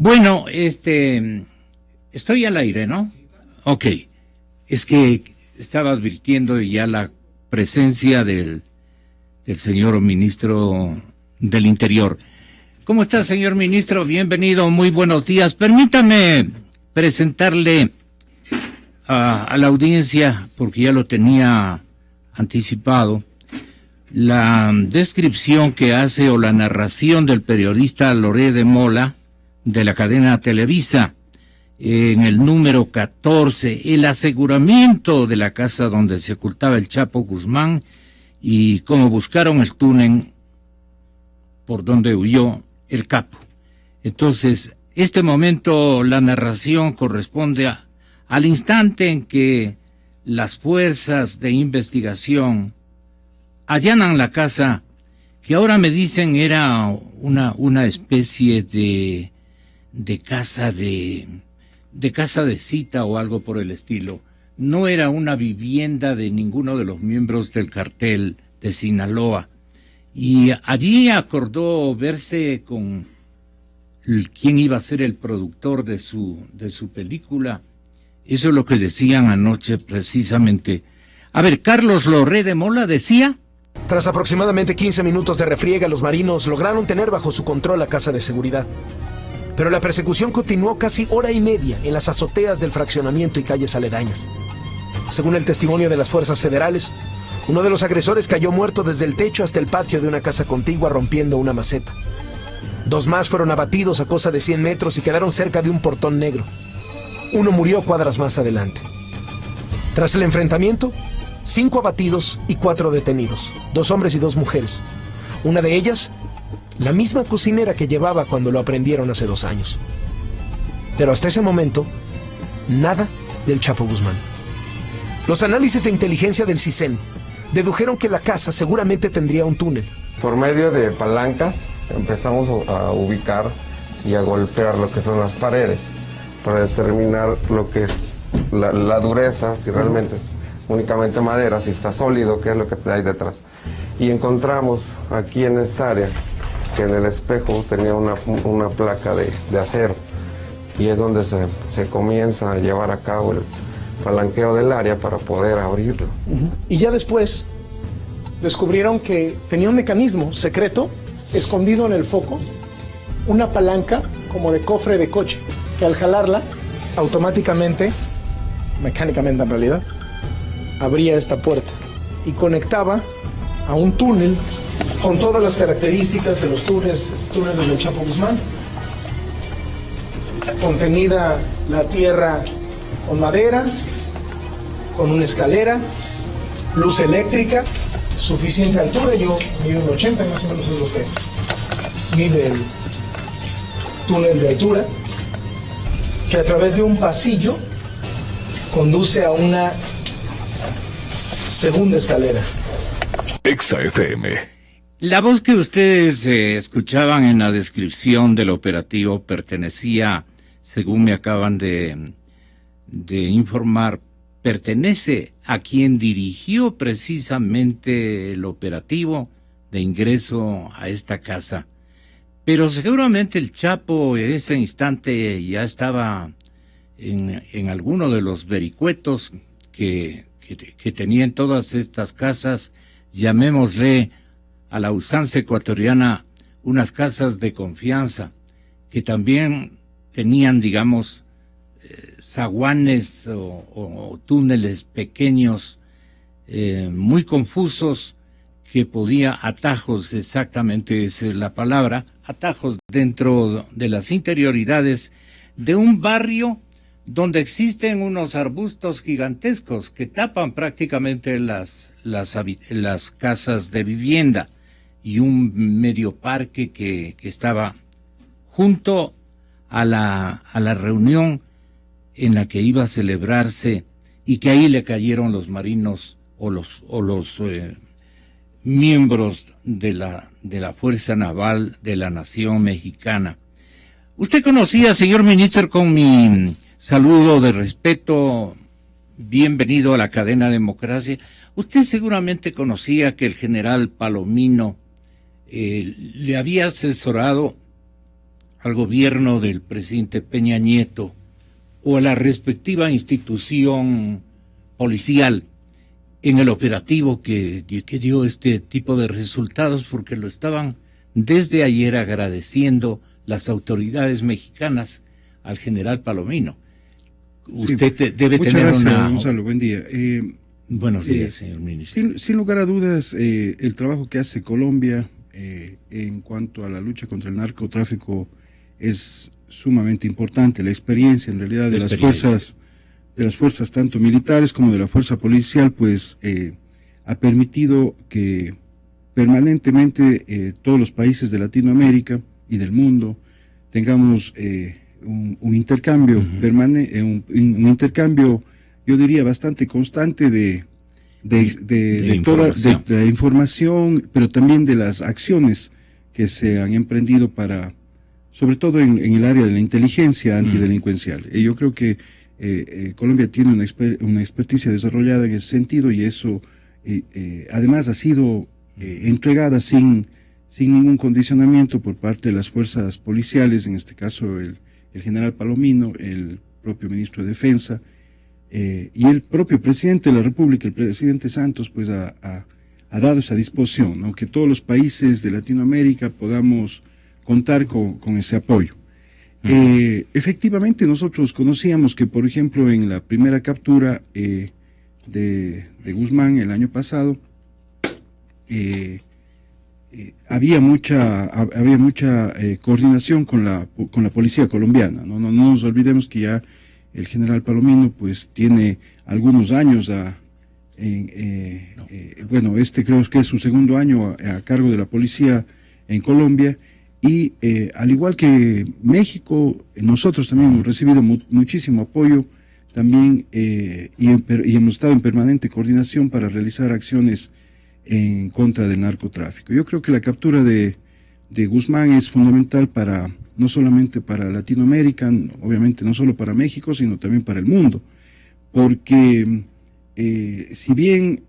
Bueno, estoy al aire, ¿no? Ok. Es que estaba advirtiendo ya la presencia del señor ministro del Interior. ¿Cómo está, señor ministro? Bienvenido, muy buenos días. Permítame presentarle a la audiencia, porque ya lo tenía anticipado, la descripción que hace o la narración del periodista Loré de Mola de la cadena Televisa en el número 14, el aseguramiento de la casa donde se ocultaba el Chapo Guzmán y cómo buscaron el túnel por donde huyó el capo. Entonces, este momento, la narración corresponde al instante en que las fuerzas de investigación allanan la casa, que ahora me dicen era una especie de casa de cita o algo por el estilo. No era una vivienda de ninguno de los miembros del cartel de Sinaloa. Y allí acordó verse con quién iba a ser el productor de su película. Eso es lo que decían anoche precisamente. A ver, Carlos Loré de Mola decía... Tras aproximadamente 15 minutos de refriega, los marinos lograron tener bajo su control la casa de seguridad. Pero la persecución continuó casi hora y media en las azoteas del fraccionamiento y calles aledañas. Según el testimonio de las fuerzas federales, uno de los agresores cayó muerto desde el techo hasta el patio de una casa contigua rompiendo una maceta. 2 más fueron abatidos a cosa de 100 metros y quedaron cerca de un portón negro. Uno murió cuadras más adelante. Tras el enfrentamiento, 5 abatidos y 4 detenidos, 2 hombres y 2 mujeres. Una de ellas, la misma cocinera que llevaba cuando lo aprendieron hace 2 años. Pero hasta ese momento, nada del Chapo Guzmán. Los análisis de inteligencia del CISEN dedujeron que la casa seguramente tendría un túnel. Por medio de palancas empezamos a ubicar y a golpear lo que son las paredes para determinar lo que es la dureza, si realmente es únicamente madera, si está sólido, qué es lo que hay detrás. Y encontramos aquí en esta área que en el espejo tenía una placa de acero, y es donde se comienza a llevar a cabo el palanqueo del área para poder abrirlo. Y ya después descubrieron que tenía un mecanismo secreto escondido en el foco, una palanca como de cofre de coche, que al jalarla automáticamente, mecánicamente en realidad, abría esta puerta y conectaba a un túnel con todas las características de los túneles del Chapo Guzmán. Contenida la tierra con madera, con una escalera, luz eléctrica, suficiente altura. Yo mido 1,80, más o menos es lo que mide el túnel de altura, que a través de un pasillo conduce a una segunda escalera. Exa FM. La voz que ustedes escuchaban en la descripción del operativo pertenecía, según me acaban de informar, pertenece a quien dirigió precisamente el operativo de ingreso a esta casa. Pero seguramente el Chapo en ese instante ya estaba en alguno de los vericuetos que tenían todas estas casas, llamémosle a la usanza ecuatoriana, unas casas de confianza, que también tenían, digamos, zaguanes o túneles pequeños, muy confusos, que podía atajos, exactamente esa es la palabra, atajos dentro de las interioridades de un barrio donde existen unos arbustos gigantescos que tapan prácticamente las casas de vivienda, y un medio parque que estaba junto a la reunión en la que iba a celebrarse, y que ahí le cayeron los marinos o los miembros de la Fuerza Naval de la Nación Mexicana. Usted conocía, señor ministro, con mi saludo de respeto, bienvenido a la cadena Democracia. Usted seguramente conocía que el general Palomino le había asesorado al gobierno del presidente Peña Nieto o a la respectiva institución policial en el operativo que dio este tipo de resultados, porque lo estaban desde ayer agradeciendo las autoridades mexicanas al general Palomino. Usted Sí, debe muchas tener gracias, una... Gonzalo, buen día. Buenos días, señor ministro. Sin lugar a dudas, el trabajo que hace Colombia en cuanto a la lucha contra el narcotráfico es sumamente importante. La experiencia, en realidad, de las fuerzas tanto militares como de la fuerza policial, pues ha permitido que permanentemente todos los países de Latinoamérica y del mundo tengamos un intercambio un intercambio, yo diría, bastante constante de la información, pero también de las acciones que se han emprendido para, sobre todo en el área de la inteligencia antidelincuencial. Y yo creo que Colombia tiene una experticia desarrollada en ese sentido, y eso además ha sido entregada sin ningún condicionamiento por parte de las fuerzas policiales, en este caso el general Palomino, el propio ministro de Defensa, y el propio presidente de la República, el presidente Santos, pues ha dado esa disposición, ¿no? Que todos los países de Latinoamérica podamos contar con ese apoyo. Efectivamente, nosotros conocíamos que, por ejemplo, en la primera captura de Guzmán el año pasado, había mucha coordinación con la policía colombiana, ¿no? No nos olvidemos que ya el general Palomino pues tiene algunos años bueno, este creo que es su segundo año a cargo de la policía en Colombia, y al igual que México, nosotros también hemos recibido muchísimo apoyo también, y hemos estado en permanente coordinación para realizar acciones en contra del narcotráfico. Yo creo que la captura de Guzmán es fundamental no solamente para Latinoamérica, obviamente no solo para México, sino también para el mundo, porque si bien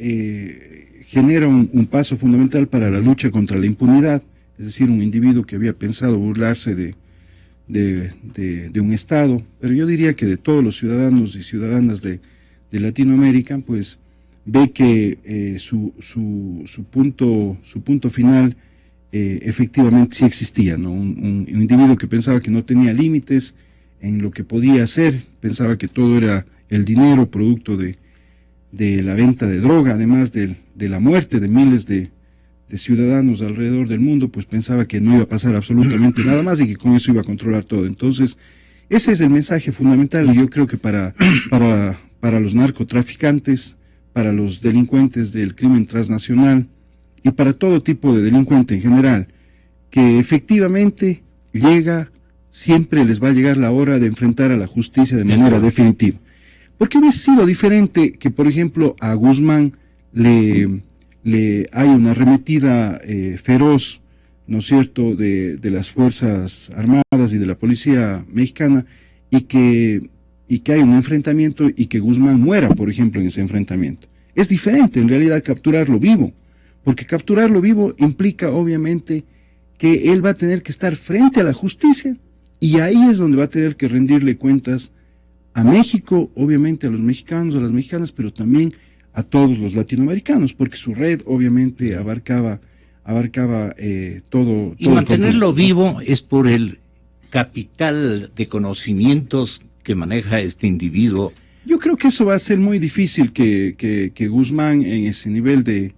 genera un paso fundamental para la lucha contra la impunidad, es decir, un individuo que había pensado burlarse de un Estado, pero yo diría que de todos los ciudadanos y ciudadanas de Latinoamérica, pues ve que su punto final efectivamente sí existía, ¿no? Un individuo que pensaba que no tenía límites en lo que podía hacer, pensaba que todo era el dinero producto de la venta de droga, además de la muerte de miles de ciudadanos alrededor del mundo, pues pensaba que no iba a pasar absolutamente nada más y que con eso iba a controlar todo. Entonces, ese es el mensaje fundamental, y yo creo que para los narcotraficantes, para los delincuentes del crimen transnacional y para todo tipo de delincuente en general, que efectivamente siempre les va a llegar la hora de enfrentar a la justicia de manera definitiva. Porque hubiese sido diferente que, por ejemplo, a Guzmán hay una arremetida feroz, ¿no es cierto?, de las Fuerzas Armadas y de la Policía Mexicana, y que hay un enfrentamiento y que Guzmán muera, por ejemplo, en ese enfrentamiento. Es diferente, en realidad, capturarlo vivo, porque capturarlo vivo implica, obviamente, que él va a tener que estar frente a la justicia, y ahí es donde va a tener que rendirle cuentas a México, obviamente a los mexicanos, a las mexicanas, pero también a todos los latinoamericanos, porque su red obviamente abarcaba todo. Y mantenerlo vivo es por el capital de conocimientos que maneja este individuo. Yo creo que eso va a ser muy difícil que Guzmán, en ese nivel de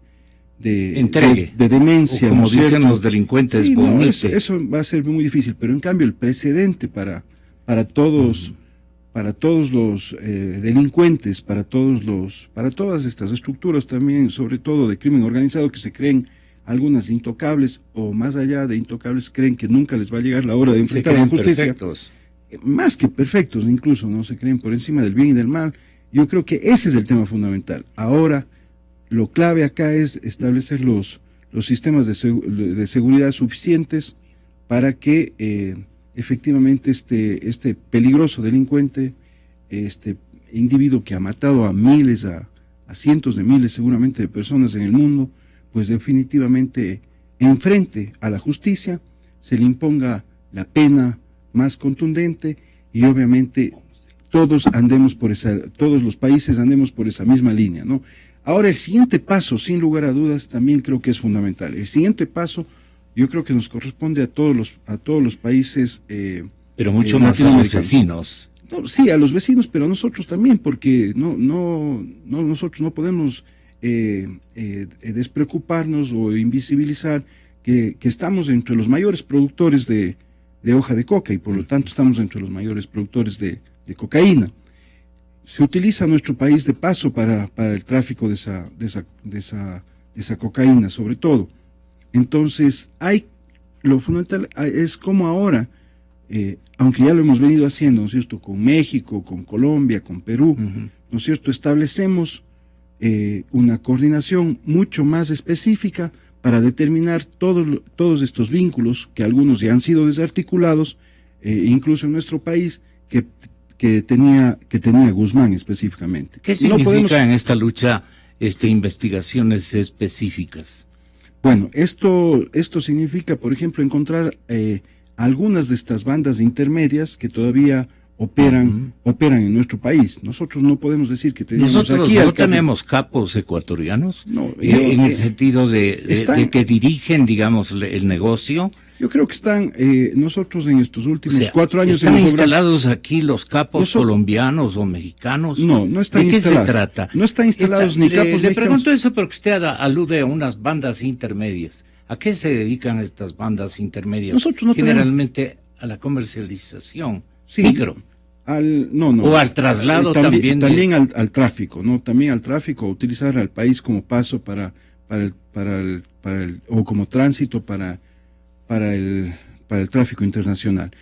demencia, o como ¿no es dicen cierto?, los delincuentes, sí, no, eso va a ser muy difícil, pero en cambio el precedente para todos los delincuentes, para todas estas estructuras también, sobre todo de crimen organizado, que se creen algunas intocables, o más allá de intocables, creen que nunca les va a llegar la hora de enfrentar a la justicia. Perfectos. Más que perfectos, incluso, no se creen por encima del bien y del mal. Yo creo que ese es el tema fundamental. Ahora, lo clave acá es establecer los sistemas de seguridad suficientes para que efectivamente este peligroso delincuente, este individuo que ha matado a miles, a cientos de miles seguramente de personas en el mundo, pues definitivamente enfrente a la justicia, se le imponga la pena más contundente, y obviamente todos los países andemos por esa misma línea, ¿no? Ahora, el siguiente paso, sin lugar a dudas, también creo que es fundamental. El siguiente paso, yo creo que nos corresponde a todos los países, pero mucho más a los vecinos. No, sí, a los vecinos, pero a nosotros también, porque nosotros no podemos despreocuparnos o invisibilizar que estamos entre los mayores productores de hoja de coca, y por lo tanto estamos entre los mayores productores de cocaína. Se utiliza nuestro país de paso para el tráfico de esa cocaína, sobre todo. Entonces, lo fundamental es como ahora, aunque ya lo hemos venido haciendo, ¿no es cierto?, con México, con Colombia, con Perú, ¿no es cierto?, establecemos una coordinación mucho más específica para determinar todos estos vínculos, que algunos ya han sido desarticulados, incluso en nuestro país, que tenía Guzmán específicamente. ¿Qué significa en esta lucha investigaciones específicas? Bueno, esto significa, por ejemplo, encontrar algunas de estas bandas intermedias que todavía operan en nuestro país. Nosotros no podemos decir que tenemos nosotros aquí... ¿No tenemos capos ecuatorianos? No, en el sentido de que dirigen, digamos, el negocio. Yo creo que están, nosotros en estos últimos 4 años... ¿Están instalados aquí los capos colombianos o mexicanos? No están instalados. ¿De qué se trata? No están instalados ni capos mexicanos. Le pregunto eso porque usted alude a unas bandas intermedias. ¿A qué se dedican estas bandas intermedias? Nosotros no generalmente a la comercialización, sí, micro. O al traslado también. También al tráfico, ¿no? También al tráfico, utilizar al país como paso para o como tránsito para el tráfico internacional.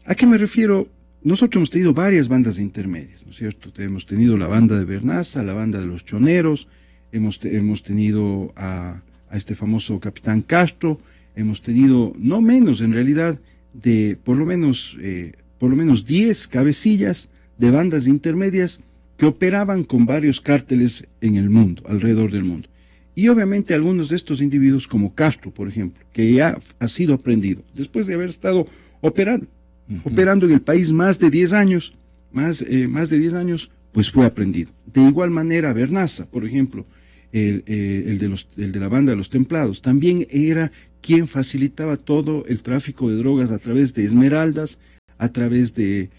¿A qué me refiero? Nosotros hemos tenido varias bandas intermedias, ¿no es cierto? Hemos tenido la banda de Bernaza, la banda de los Choneros, hemos tenido a este famoso Capitán Castro, hemos tenido no menos en realidad de por lo menos 10 cabecillas de bandas intermedias que operaban con varios cárteles en el mundo, alrededor del mundo. Y obviamente algunos de estos individuos, como Castro, por ejemplo, que ya ha sido aprendido, después de haber estado operando en el país más de 10 años, pues fue aprendido. De igual manera, Bernaza, por ejemplo, el de la banda de los Templados, también era quien facilitaba todo el tráfico de drogas a través de Esmeraldas, a través del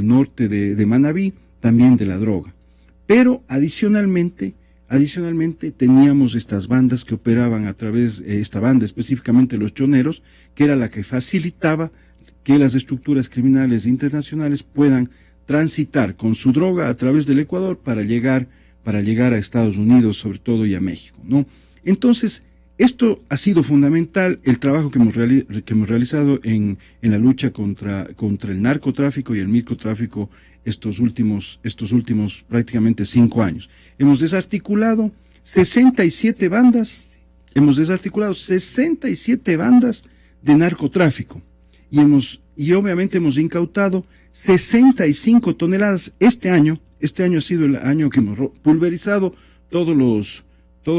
norte de Manabí, también de la droga. Pero adicionalmente teníamos estas bandas que operaban a través, esta banda específicamente los Choneros, que era la que facilitaba que las estructuras criminales internacionales puedan transitar con su droga a través del Ecuador para llegar a Estados Unidos, sobre todo, y a México, ¿no? Entonces, esto ha sido fundamental, el trabajo que hemos realizado en la lucha contra el narcotráfico y el microtráfico estos últimos prácticamente 5 años. Hemos desarticulado 67 bandas de narcotráfico y obviamente hemos incautado 65 toneladas. Este año ha sido el año que hemos pulverizado todos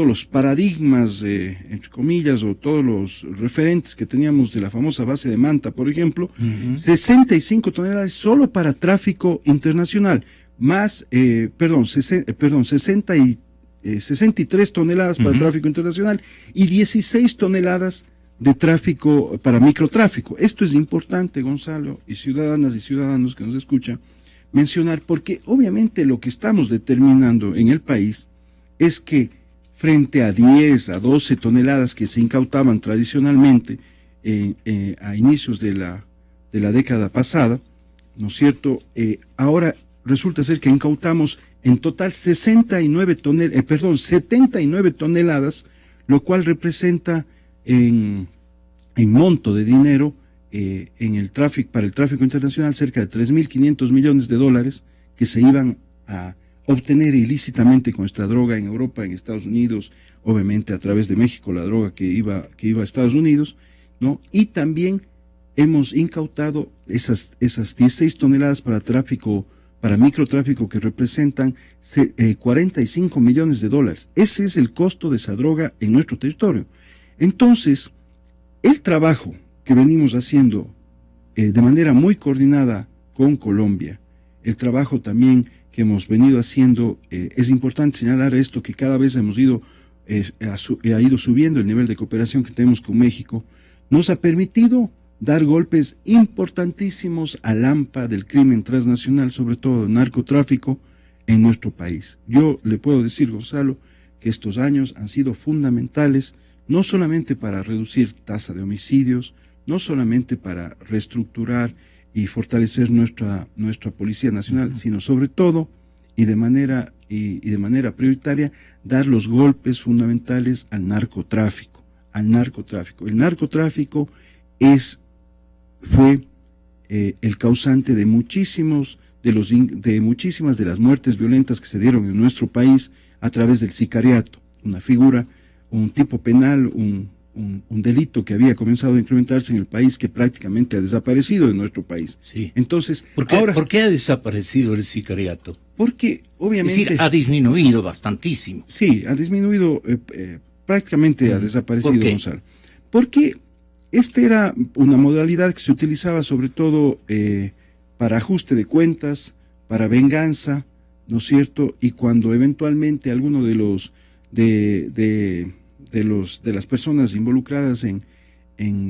los paradigmas, entre comillas, o todos los referentes que teníamos de la famosa base de Manta, por ejemplo, 65 toneladas solo para tráfico internacional, más, 63 toneladas para tráfico internacional y 16 toneladas de tráfico para microtráfico. Esto es importante, Gonzalo, y ciudadanas y ciudadanos que nos escuchan, mencionar, porque obviamente lo que estamos determinando en el país es que frente a 10 a 12 toneladas que se incautaban tradicionalmente a inicios de la década pasada, ¿no es cierto? Ahora resulta ser que incautamos en total 79 toneladas, lo cual representa en monto de dinero para el tráfico internacional cerca de 3.500 millones de dólares que se iban a obtener ilícitamente con esta droga en Europa, en Estados Unidos, obviamente a través de México, la droga que iba a Estados Unidos, ¿no? Y también hemos incautado esas 16 toneladas para microtráfico que representan 45 millones de dólares. Ese es el costo de esa droga en nuestro territorio. Entonces, el trabajo que venimos haciendo de manera muy coordinada con Colombia. El trabajo también que hemos venido haciendo, es importante señalar esto, que cada vez hemos ido, ha ido subiendo el nivel de cooperación que tenemos con México, nos ha permitido dar golpes importantísimos al hampa del crimen transnacional, sobre todo el narcotráfico, en nuestro país. Yo le puedo decir, Gonzalo, que estos años han sido fundamentales, no solamente para reducir tasa de homicidios, no solamente para reestructurar y fortalecer nuestra Policía Nacional, sino sobre todo y de manera prioritaria dar los golpes fundamentales al narcotráfico. El narcotráfico fue el causante de muchísimas de las muertes violentas que se dieron en nuestro país a través del sicariato, una figura, un tipo penal, un delito que había comenzado a incrementarse en el país, que prácticamente ha desaparecido de nuestro país. Sí. Entonces, ¿Por qué ha desaparecido el sicariato? Porque obviamente... Es decir, ha disminuido bastantísimo. Sí, ha disminuido, prácticamente ha desaparecido, ¿Por qué? Gonzalo. Porque esta era una modalidad que se utilizaba sobre todo para ajuste de cuentas, para venganza, ¿no es cierto? Y cuando eventualmente alguno de las personas involucradas en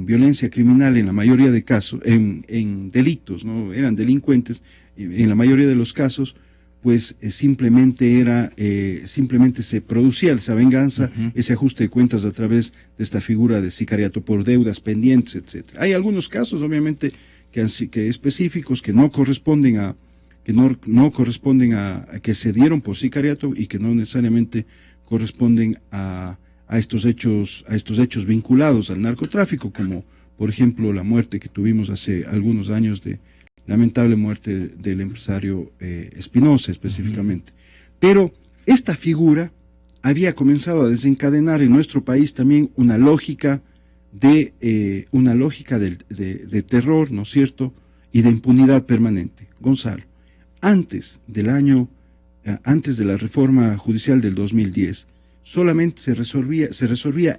violencia criminal, en la mayoría de casos, en delitos, ¿no? Eran delincuentes, en la mayoría de los casos, pues simplemente se producía esa venganza, ese ajuste de cuentas a través de esta figura de sicariato por deudas pendientes, etcétera. Hay algunos casos, obviamente, que específicos que no corresponden a que se dieron por sicariato y que no necesariamente corresponden a estos hechos vinculados al narcotráfico, como por ejemplo la muerte que tuvimos hace algunos años, de lamentable muerte del empresario Espinosa específicamente. Pero esta figura había comenzado a desencadenar en nuestro país también una lógica de terror, ¿no es cierto?, y de impunidad permanente. Gonzalo, antes de la reforma judicial del 2010, solamente se resolvía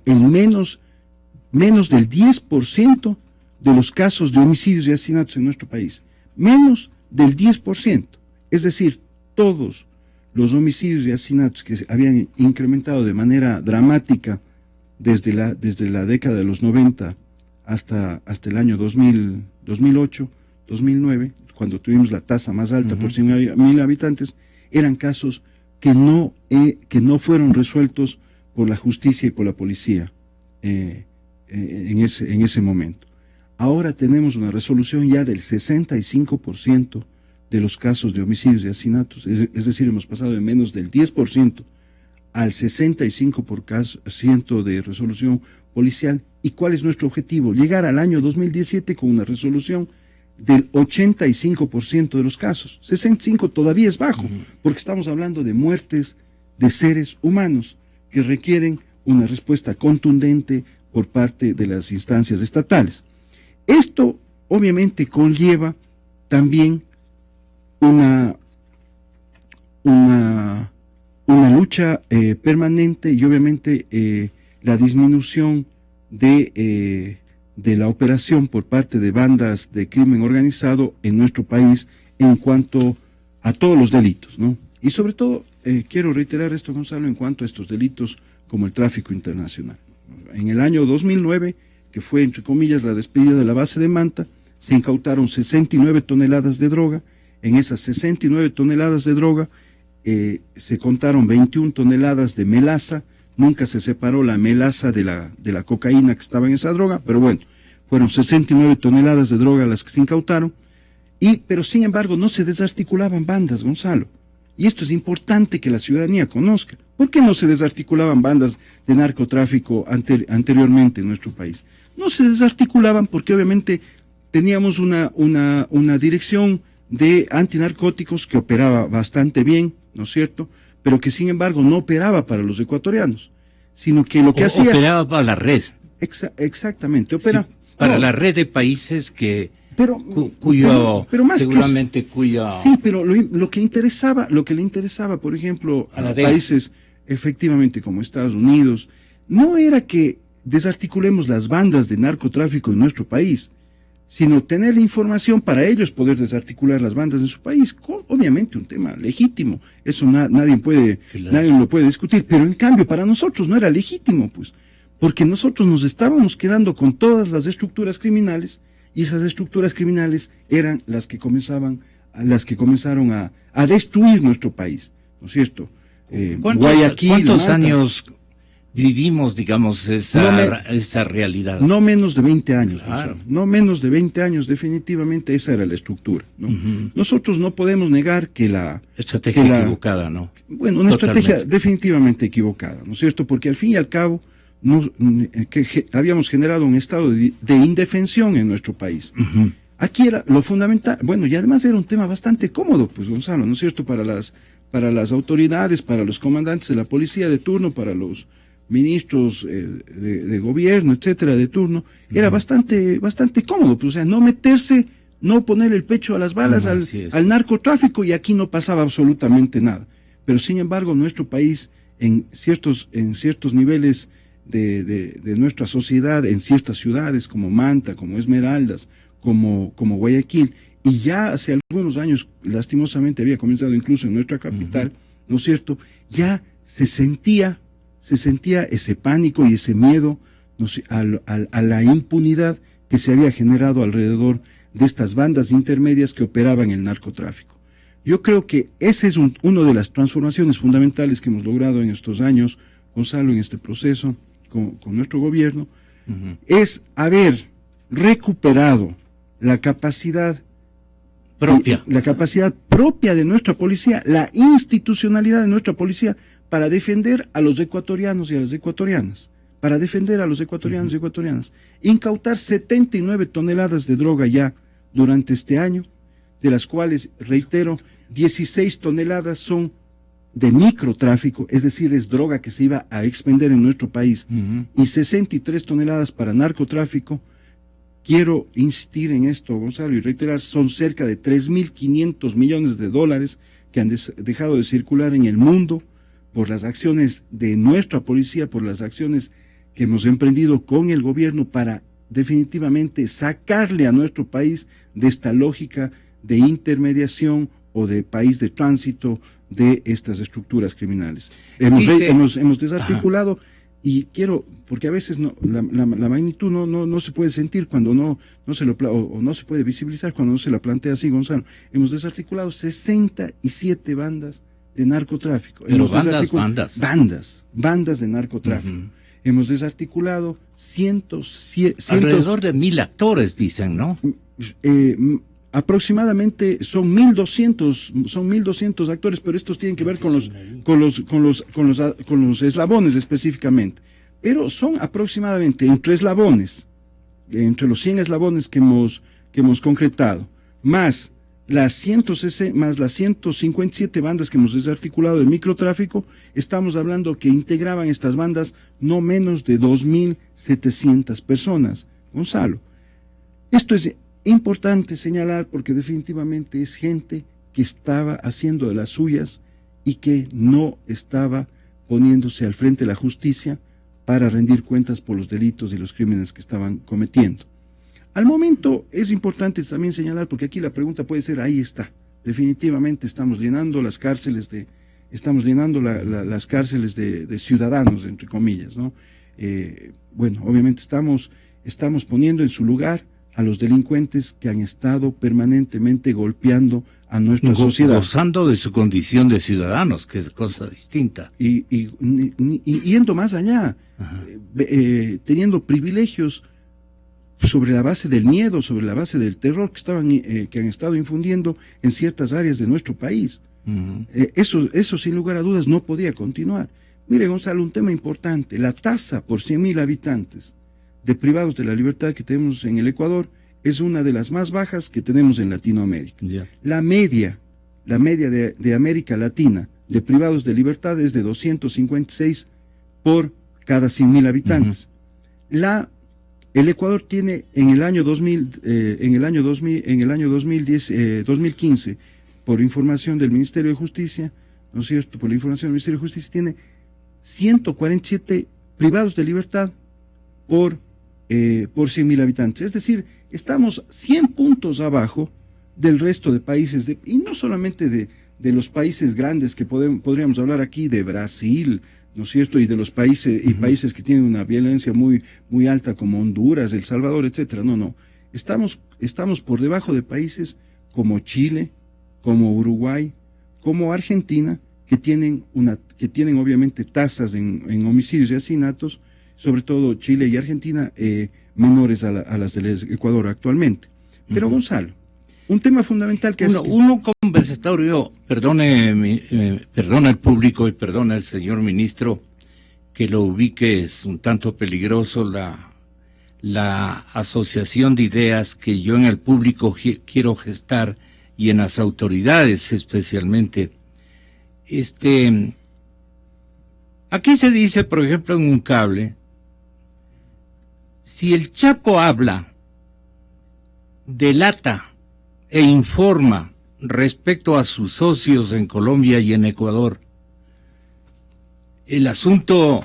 en menos del 10% de los casos de homicidios y asesinatos en nuestro país. Menos del 10%. Es decir, todos los homicidios y asesinatos que se habían incrementado de manera dramática desde la década de los 90 hasta el año 2008, 2009, cuando tuvimos la tasa más alta por 100.000 habitantes, eran casos que no fueron resueltos por la justicia y por la policía en ese momento. Ahora tenemos una resolución ya del 65% de los casos de homicidios y asesinatos, es decir, hemos pasado de menos del 10% al 65% de resolución policial. ¿Y cuál es nuestro objetivo? Llegar al año 2017 con una resolución del 85% de los casos. 65 todavía es bajo, porque estamos hablando de muertes de seres humanos que requieren una respuesta contundente por parte de las instancias estatales. Esto obviamente conlleva también una lucha permanente y obviamente la disminución de la operación por parte de bandas de crimen organizado en nuestro país en cuanto a todos los delitos, ¿no? Y sobre todo, quiero reiterar esto, Gonzalo, en cuanto a estos delitos como el tráfico internacional. En el año 2009, que fue, entre comillas, la despedida de la base de Manta, se incautaron 69 toneladas de droga. En esas 69 toneladas de droga se contaron 21 toneladas de melaza. Nunca se separó la melaza de la cocaína que estaba en esa droga, pero bueno, fueron 69 toneladas de droga las que se incautaron, pero sin embargo no se desarticulaban bandas, Gonzalo. Y esto es importante que la ciudadanía conozca. ¿Por qué no se desarticulaban bandas de narcotráfico anteriormente en nuestro país? No se desarticulaban porque obviamente teníamos una dirección de antinarcóticos que operaba bastante bien, ¿no es cierto?, pero que sin embargo no operaba para los ecuatorianos, sino que lo que hacía... Operaba para la red. Exactamente, Sí, para la red de países que... Pero más seguramente que, cuya... Sí, pero lo que le interesaba, por ejemplo, a países efectivamente como Estados Unidos, no era que desarticulemos las bandas de narcotráfico en nuestro país, sino tener la información para ellos poder desarticular las bandas en su país. Obviamente un tema legítimo, eso nadie lo puede discutir, pero en cambio para nosotros no era legítimo, pues, porque nosotros nos estábamos quedando con todas las estructuras criminales, y esas estructuras criminales eran las que comenzaron a destruir nuestro país, ¿no es cierto? ¿Cuántos años vivimos, digamos, esa realidad? No menos de 20 años, claro. Gonzalo. No menos de 20 años, definitivamente esa era la estructura, ¿no? Nosotros no podemos negar que la... Estrategia equivocada, ¿no? Bueno, una estrategia definitivamente equivocada, ¿no es cierto? Porque al fin y al cabo habíamos generado un estado de indefensión en nuestro país. Aquí era lo fundamental, bueno, y además era un tema bastante cómodo, pues, Gonzalo, ¿no es cierto? Para las autoridades, para los comandantes de la policía de turno, para los ministros de gobierno, etcétera, de turno, era bastante cómodo, pues, o sea, no meterse, no poner el pecho a las balas al narcotráfico, y aquí no pasaba absolutamente nada. Pero sin embargo, nuestro país, en ciertos niveles de nuestra sociedad, en ciertas ciudades como Manta, como Esmeraldas, como Guayaquil, y ya hace algunos años, lastimosamente había comenzado incluso en nuestra capital, ¿no es cierto? Ya se sentía ese pánico y ese miedo, no sé, a la impunidad que se había generado alrededor de estas bandas intermedias que operaban el narcotráfico. Yo creo que ese es una de las transformaciones fundamentales que hemos logrado en estos años, Gonzalo, en este proceso con nuestro gobierno, es haber recuperado la capacidad propia de nuestra policía, la institucionalidad de nuestra policía para defender a los ecuatorianos y a las ecuatorianas, y ecuatorianas. Incautar 79 toneladas de droga ya durante este año, de las cuales, reitero, 16 toneladas son de microtráfico, es decir, es droga que se iba a expender en nuestro país, y 63 toneladas para narcotráfico. Quiero insistir en esto, Gonzalo, y reiterar, son cerca de 3.500 millones de dólares que han dejado de circular en el mundo por las acciones de nuestra policía, por las acciones que hemos emprendido con el gobierno para definitivamente sacarle a nuestro país de esta lógica de intermediación o de país de tránsito de estas estructuras criminales. Hemos desarticulado. Y quiero, porque a veces la magnitud no se puede sentir cuando no se puede visibilizar cuando no se la plantea así, Gonzalo. Hemos desarticulado 67 bandas de narcotráfico. Pero bandas. Bandas de narcotráfico. Hemos desarticulado alrededor de 1.000 actores, dicen, ¿no? Aproximadamente son 1.200 actores, pero estos tienen que ver con los eslabones específicamente. Pero son aproximadamente entre los 100 eslabones que hemos concretado, más las 157 bandas que hemos desarticulado del microtráfico, estamos hablando que integraban estas bandas no menos de 2.700 personas. Gonzalo, esto es importante señalar porque definitivamente es gente que estaba haciendo de las suyas y que no estaba poniéndose al frente de la justicia para rendir cuentas por los delitos y los crímenes que estaban cometiendo. Al momento es importante también señalar, porque aquí la pregunta puede ser, ahí está, definitivamente estamos llenando las cárceles de ciudadanos, entre comillas, ¿no? Bueno, obviamente estamos poniendo en su lugar a los delincuentes que han estado permanentemente golpeando a nuestra sociedad. Gozando de su condición de ciudadanos, que es cosa distinta. Y yendo más allá, teniendo privilegios sobre la base del miedo, sobre la base del terror que han estado infundiendo en ciertas áreas de nuestro país. Eso sin lugar a dudas no podía continuar. Mire, Gonzalo, un tema importante, la tasa por 100.000 habitantes de privados de la libertad que tenemos en el Ecuador es una de las más bajas que tenemos en Latinoamérica. Yeah. La media de América Latina de privados de libertad es de 256 por cada 100.000 habitantes. El Ecuador tiene en el año 2015, por información del Ministerio de Justicia, ¿no es cierto? Por la información del Ministerio de Justicia, tiene 147 privados de libertad por por 100.000 habitantes. Es decir, estamos 100 puntos abajo del resto de países, y no solamente de los países grandes que podríamos hablar aquí, de Brasil, ¿no es cierto? Y de los países, y países que tienen una violencia muy, muy alta como Honduras, El Salvador, etcétera. No. Estamos por debajo de países como Chile, como Uruguay, como Argentina, que tienen obviamente tasas en homicidios y asesinatos, sobre todo Chile y Argentina, menores a las del Ecuador actualmente. Pero Gonzalo, un tema fundamental que uno conversatorio, perdona el público y perdona el señor ministro que lo ubique, es un tanto peligroso la asociación de ideas que yo en el público quiero gestar y en las autoridades especialmente. Aquí se dice, por ejemplo, en un cable, si el Chapo habla, delata e informa respecto a sus socios en Colombia y en Ecuador, el asunto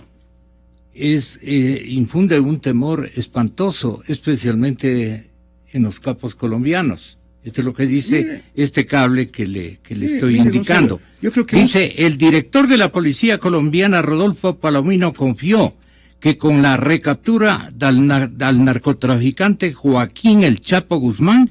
infunde un temor espantoso, especialmente en los capos colombianos. Esto es lo que dice este cable que le estoy indicando. Gonzalo, yo creo que dice, el director de la policía colombiana, Rodolfo Palomino, confió que con la recaptura al narcotraficante Joaquín El Chapo Guzmán,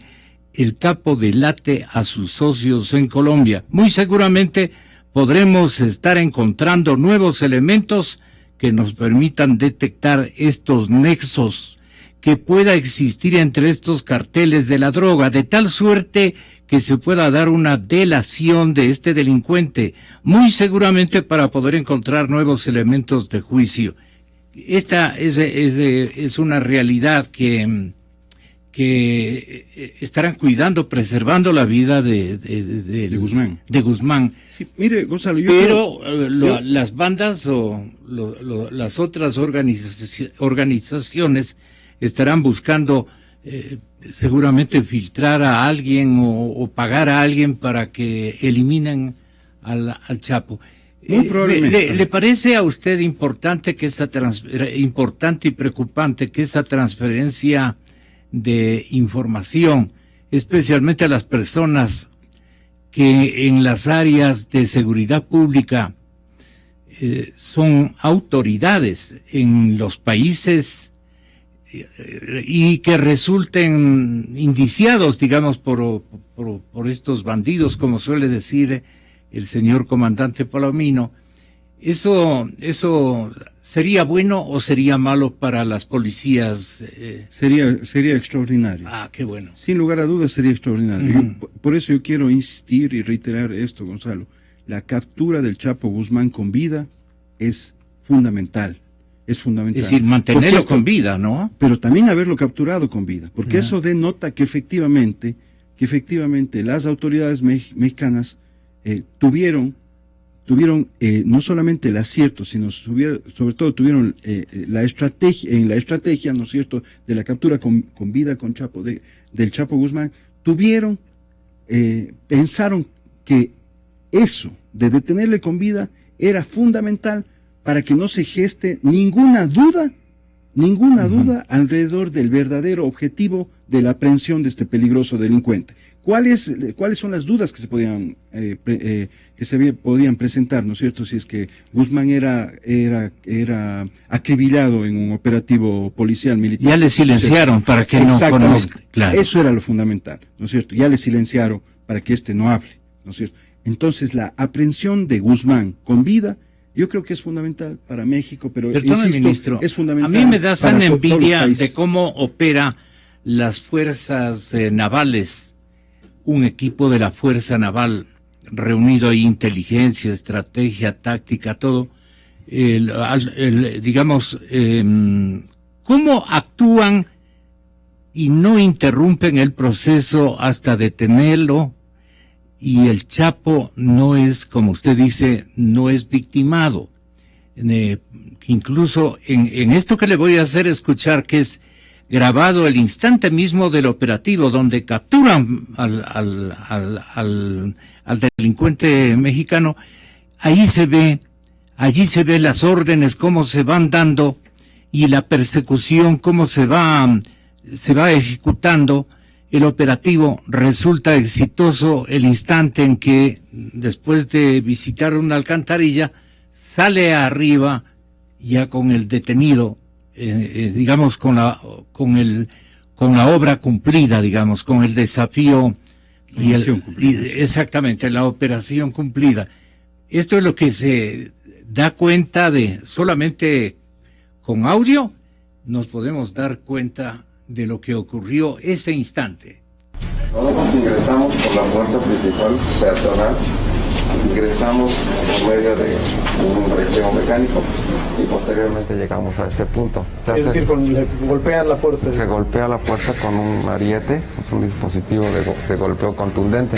el capo delate a sus socios en Colombia. Muy seguramente podremos estar encontrando nuevos elementos que nos permitan detectar estos nexos que pueda existir entre estos carteles de la droga, de tal suerte que se pueda dar una delación de este delincuente, muy seguramente para poder encontrar nuevos elementos de juicio. Esta es una realidad que estarán cuidando, preservando la vida de Guzmán. De Guzmán. Sí, mire, Gonzalo, las bandas o las otras organizaciones estarán buscando seguramente filtrar a alguien o pagar a alguien para que eliminen al Chapo. Muy probablemente. ¿Le parece a usted importante y preocupante que esa transferencia de información, especialmente a las personas que en las áreas de seguridad pública son autoridades en los países y que resulten indiciados, digamos, por estos bandidos, como suele decir el señor comandante Palomino? ¿Eso sería bueno o sería malo para las policías? Sería extraordinario. Ah, qué bueno. Sin lugar a dudas sería extraordinario. Por eso yo quiero insistir y reiterar esto, Gonzalo. La captura del Chapo Guzmán con vida es fundamental. Es fundamental. Es decir, mantenerlo con vida, ¿no? Pero también haberlo capturado con vida, porque eso denota que efectivamente las autoridades mexicanas tuvieron no solamente el acierto, sino sobre todo tuvieron la estrategia, ¿no es cierto?, de la captura con vida del Chapo Guzmán, pensaron que eso de detenerle con vida era fundamental para que no se geste ninguna duda alrededor del verdadero objetivo de la aprehensión de este peligroso delincuente. ¿Cuáles son las dudas que se podían presentar, ¿no es cierto? Si es que Guzmán era acribillado en un operativo policial militar. Ya le silenciaron para que no conozca. Claro. Eso era lo fundamental, ¿no es cierto? Ya le silenciaron para que no hable, ¿no es cierto? Entonces la aprehensión de Guzmán con vida, yo creo que es fundamental para México, pero insisto, ministro, es fundamental. A mí me da sana envidia de cómo opera las fuerzas navales, un equipo de la Fuerza Naval reunido ahí, inteligencia, estrategia, táctica, todo, cómo actúan y no interrumpen el proceso hasta detenerlo, y el Chapo no es, como usted dice, no es victimado. Incluso en esto que le voy a hacer escuchar, que es grabado el instante mismo del operativo donde capturan al delincuente mexicano, allí se ve las órdenes, cómo se van dando, y la persecución, cómo se va ejecutando el operativo. Resulta exitoso el instante en que, después de visitar una alcantarilla, sale arriba ya con el detenido, digamos con la obra cumplida, digamos, con el desafío exactamente, la operación cumplida. Esto es lo que se da cuenta de, solamente con audio nos podemos dar cuenta de lo que ocurrió ese instante. Nosotros ingresamos por la puerta principal peatonal, ingresamos por medio de un brecheo mecánico y posteriormente llegamos a ese punto. Es decir, golpean la puerta. Se golpea la puerta con un ariete, es un dispositivo de golpeo contundente.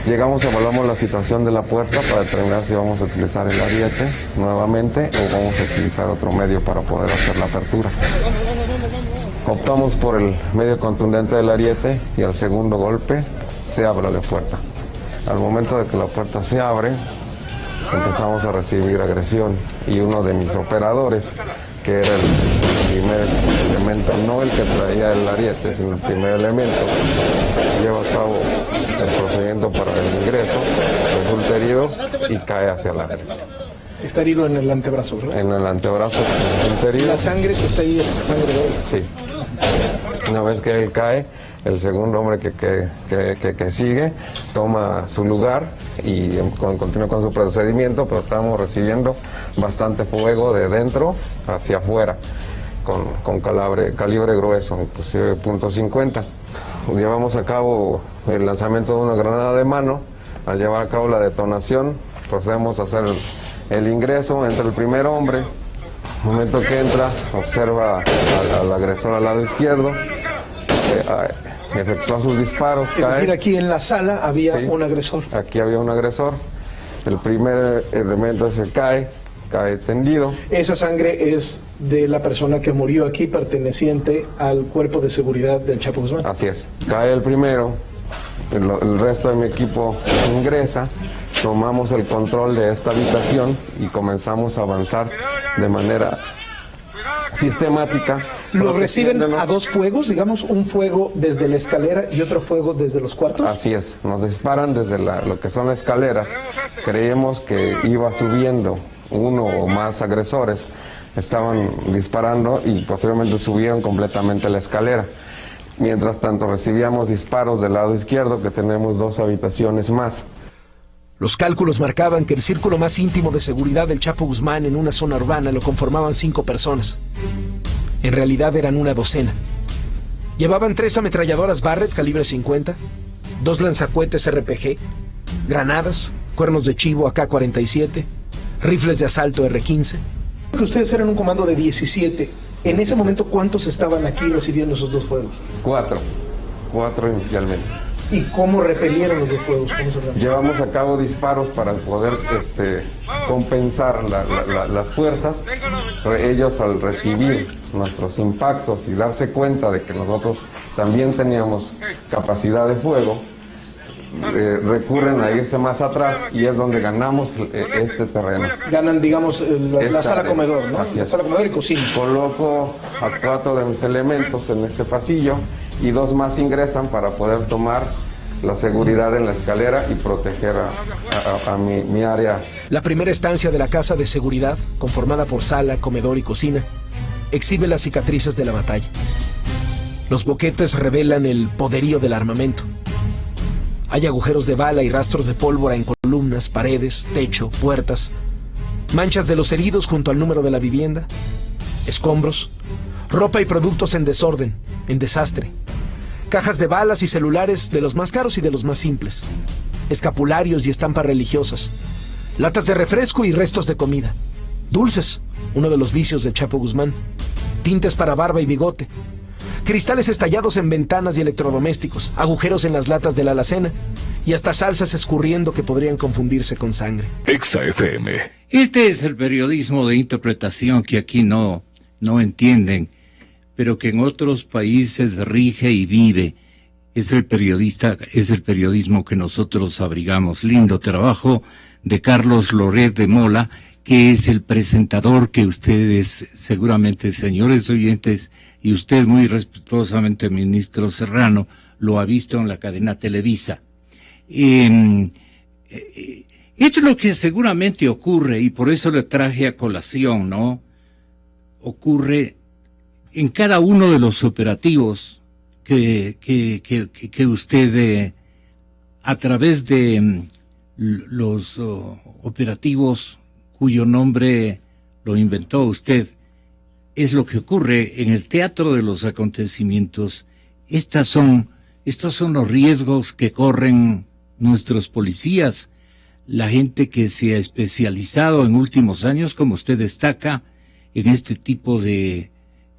Llegamos, evaluamos la situación de la puerta para determinar si vamos a utilizar el ariete nuevamente o vamos a utilizar otro medio para poder hacer la apertura. Optamos por el medio contundente del ariete y al segundo golpe se abre la puerta. Al momento de que la puerta se abre, empezamos a recibir agresión y uno de mis operadores, que era el primer elemento, no el que traía el ariete, sino el primer elemento, lleva a cabo el procedimiento para el ingreso, resulta herido y cae hacia la derecha. Está herido en el antebrazo, ¿verdad? En el antebrazo resulta herido. La sangre que está ahí es sangre de él. Sí. Una vez que él cae, el segundo hombre que sigue toma su lugar y continúa con su procedimiento, pero estamos recibiendo bastante fuego de dentro hacia afuera, con calibre grueso, inclusive .50. Llevamos a cabo el lanzamiento de una granada de mano. Al llevar a cabo la detonación, procedemos a hacer el ingreso. Entra el primer hombre. El momento que entra, observa al agresor al lado izquierdo, efectúa sus disparos. Es decir, aquí en la sala había un agresor. Aquí había un agresor. El primer elemento se cae tendido. Esa sangre es de la persona que murió aquí, perteneciente al cuerpo de seguridad del Chapo Guzmán. Así es. Cae el primero, el resto de mi equipo ingresa, tomamos el control de esta habitación y comenzamos a avanzar de manera sistemática. ¿Lo reciben a dos fuegos? Digamos, un fuego desde la escalera y otro fuego desde los cuartos. Así es, nos disparan desde lo que son las escaleras. Creíamos que iba subiendo uno o más agresores, estaban disparando y posteriormente subieron completamente la escalera. Mientras tanto recibíamos disparos del lado izquierdo, que tenemos dos habitaciones más. Los cálculos marcaban que el círculo más íntimo de seguridad del Chapo Guzmán en una zona urbana lo conformaban 5 personas. En realidad eran una docena. Llevaban 3 ametralladoras Barrett calibre 50, 2 lanzacohetes RPG, granadas, cuernos de chivo AK-47, rifles de asalto R-15. Que ustedes eran un comando de 17. En ese momento, ¿cuántos estaban aquí recibiendo esos dos fuegos? 4 inicialmente. ¿Y cómo repelieron los dos fuegos? Llevamos a cabo disparos para poder compensar las fuerzas. Ellos, al recibir nuestros impactos y darse cuenta de que nosotros también teníamos capacidad de fuego, recurren a irse más atrás y es donde ganamos este terreno. Ganan, digamos, la sala comedor, ¿no? La sala comedor y cocina. Coloco a 4 de mis elementos en este pasillo y 2 más ingresan para poder tomar la seguridad en la escalera y proteger a mi área. La primera estancia de la casa de seguridad, conformada por sala, comedor y cocina, exhibe las cicatrices de la batalla. Los boquetes revelan el poderío del armamento. Hay agujeros de bala y rastros de pólvora en columnas, paredes, techo, puertas. Manchas de los heridos junto al número de la vivienda. Escombros. Ropa y productos en desorden, en desastre. Cajas de balas y celulares de los más caros y de los más simples. Escapularios y estampas religiosas. Latas de refresco y restos de comida. Dulces, uno de los vicios del Chapo Guzmán. Tintes para barba y bigote. Cristales estallados en ventanas y electrodomésticos, agujeros en las latas de la alacena y hasta salsas escurriendo que podrían confundirse con sangre. Exa FM. Este es el periodismo de interpretación que aquí no entienden, pero que en otros países rige y vive. Es el periodismo que nosotros abrigamos. Lindo trabajo de Carlos Loret de Mola, que es el presentador que ustedes, seguramente, señores oyentes, y usted muy respetuosamente, ministro Serrano, lo ha visto en la cadena Televisa. Es lo que seguramente ocurre, y por eso le traje a colación, ¿no? Ocurre en cada uno de los operativos que usted, a través de los operativos cuyo nombre lo inventó usted, es lo que ocurre en el teatro de los acontecimientos. Estos son los riesgos que corren nuestros policías, la gente que se ha especializado en últimos años, como usted destaca, en este tipo de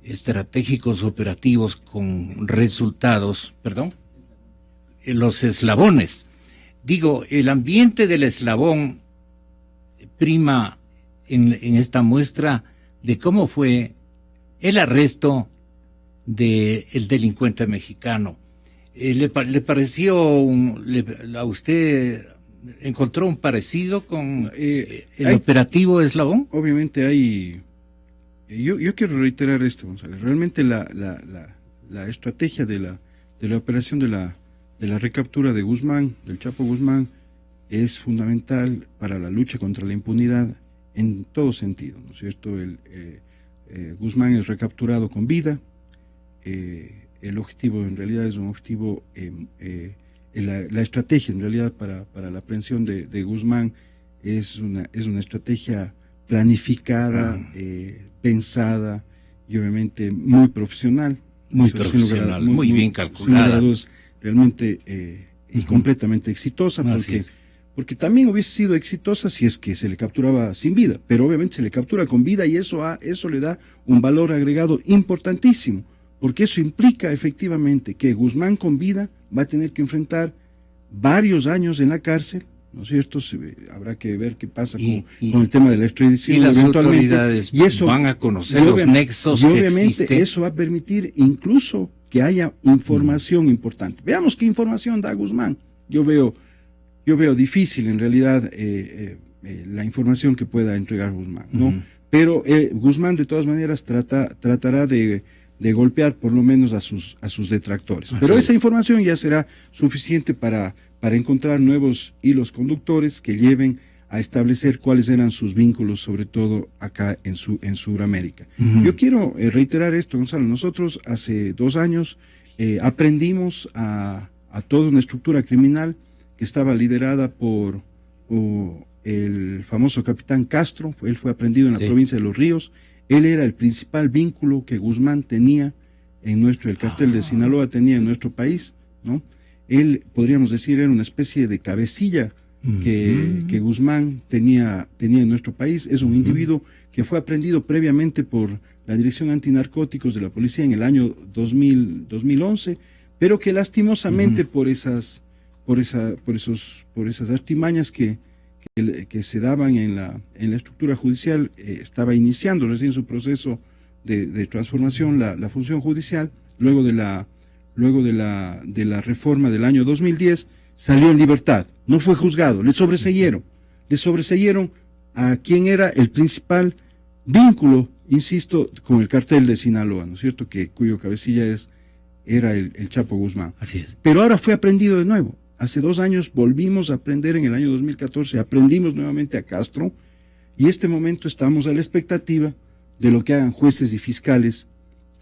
estratégicos operativos con resultados, los eslabones. Digo, el ambiente del eslabón prima en esta muestra de cómo fue el arresto del delincuente mexicano. ¿Le pareció, a usted encontró un parecido con el operativo Eslabón? Obviamente hay... Yo quiero reiterar esto, González. Realmente la estrategia de la operación de la recaptura de Guzmán, del Chapo Guzmán, es fundamental para la lucha contra la impunidad en todo sentido, ¿no es cierto? Guzmán es recapturado con vida. El objetivo en realidad es un objetivo, la estrategia en realidad para la aprehensión de Guzmán es una estrategia planificada, pensada y obviamente muy profesional. Muy bien calculada. Realmente y completamente exitosa, porque también hubiese sido exitosa si es que se le capturaba sin vida, pero obviamente se le captura con vida y eso le da un valor agregado importantísimo, porque eso implica efectivamente que Guzmán con vida va a tener que enfrentar varios años en la cárcel, ¿no es cierto? Habrá que ver qué pasa con el tema de la extradición. Y las autoridades van a conocer los nexos que existen. Y obviamente eso va a permitir incluso que haya información importante. Veamos qué información da Guzmán. Yo veo difícil en realidad la información que pueda entregar Guzmán, ¿no? Pero Guzmán de todas maneras tratará de golpear por lo menos a sus detractores. Pero esa información ya será suficiente para encontrar nuevos hilos conductores que lleven a establecer cuáles eran sus vínculos, sobre todo acá en Sudamérica. Yo quiero reiterar esto, Gonzalo. Nosotros hace 2 años aprendimos a toda una estructura criminal que estaba liderada por el famoso capitán Castro. Él fue aprendido en la provincia de Los Ríos. Él era el principal vínculo que Guzmán tenía el cartel de Sinaloa tenía en nuestro país, ¿no? Él, podríamos decir, era una especie de cabecilla que Guzmán tenía en nuestro país. Es un individuo que fue aprendido previamente por la Dirección Antinarcóticos de la Policía en el año 2011, pero que lastimosamente por esas artimañas que se daban en la estructura judicial, estaba iniciando recién su proceso de transformación la función judicial. Luego de la reforma del año 2010 salió en libertad, no fue juzgado, le sobreseyeron a quien era el principal vínculo, insisto, con el cartel de Sinaloa, ¿no es cierto?, cuyo cabecilla era el Chapo Guzmán. Así es. Pero ahora fue aprendido de nuevo. Hace 2 años volvimos a aprender, en el año 2014, aprendimos nuevamente a Castro, y este momento estamos a la expectativa de lo que hagan jueces y fiscales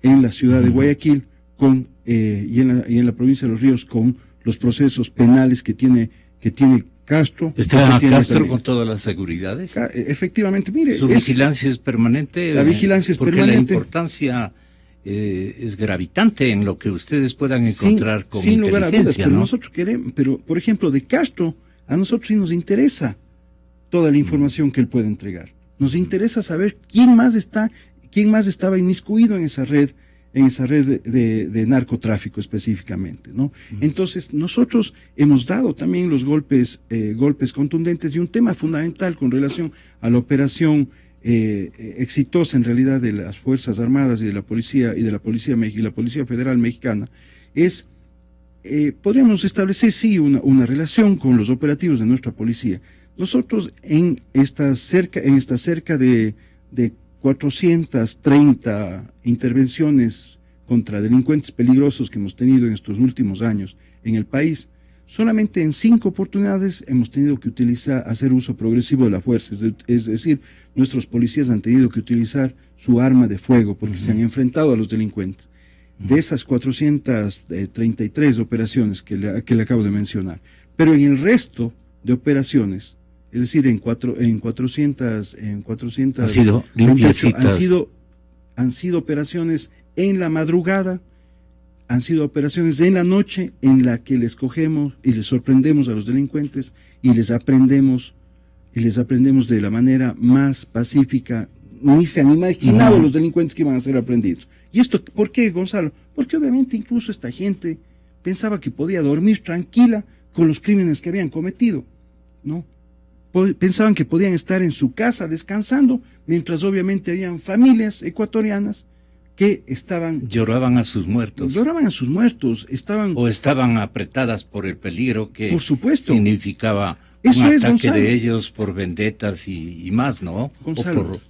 en la ciudad de Guayaquil y en la provincia de Los Ríos con los procesos penales que tiene Castro. ¿Está Castro con todas las seguridades? Efectivamente, mire. ¿Su vigilancia es permanente? La vigilancia es porque permanente. La importancia es gravitante en lo que ustedes puedan encontrar con sin lugar a dudas, pero ¿no? nosotros queremos, por ejemplo, de Castro, a nosotros sí nos interesa toda la información que él puede entregar. Nos interesa saber quién más estaba inmiscuido en esa red de narcotráfico específicamente, ¿no? Entonces, nosotros hemos dado también los golpes contundentes, y un tema fundamental con relación a la operación exitosa en realidad de las Fuerzas Armadas y de la Policía y la Policía Federal Mexicana es, podríamos establecer sí una relación con los operativos de nuestra policía. Nosotros en estas cerca de 430 intervenciones contra delincuentes peligrosos que hemos tenido en estos últimos años en el país, solamente en 5 oportunidades hemos tenido que hacer uso progresivo de la fuerza, es decir, nuestros policías han tenido que utilizar su arma de fuego porque se han enfrentado a los delincuentes. De esas 433 operaciones que le acabo de mencionar. Pero en el resto de operaciones, es decir, en 400 han sido limpiecitas. Han sido operaciones en la madrugada, han sido operaciones en la noche en la que les cogemos y les sorprendemos a los delincuentes y les aprendemos de la manera más pacífica. Ni se han imaginado los delincuentes que iban a ser aprendidos. ¿Y esto por qué, Gonzalo? Porque obviamente incluso esta gente pensaba que podía dormir tranquila con los crímenes que habían cometido, ¿no? Pensaban que podían estar en su casa descansando, mientras obviamente habían familias ecuatorianas que lloraban a sus muertos. O estaban apretadas por el peligro que, por supuesto, significaba un ataque de ellos por vendetas y más, ¿no? Gonzalo, o por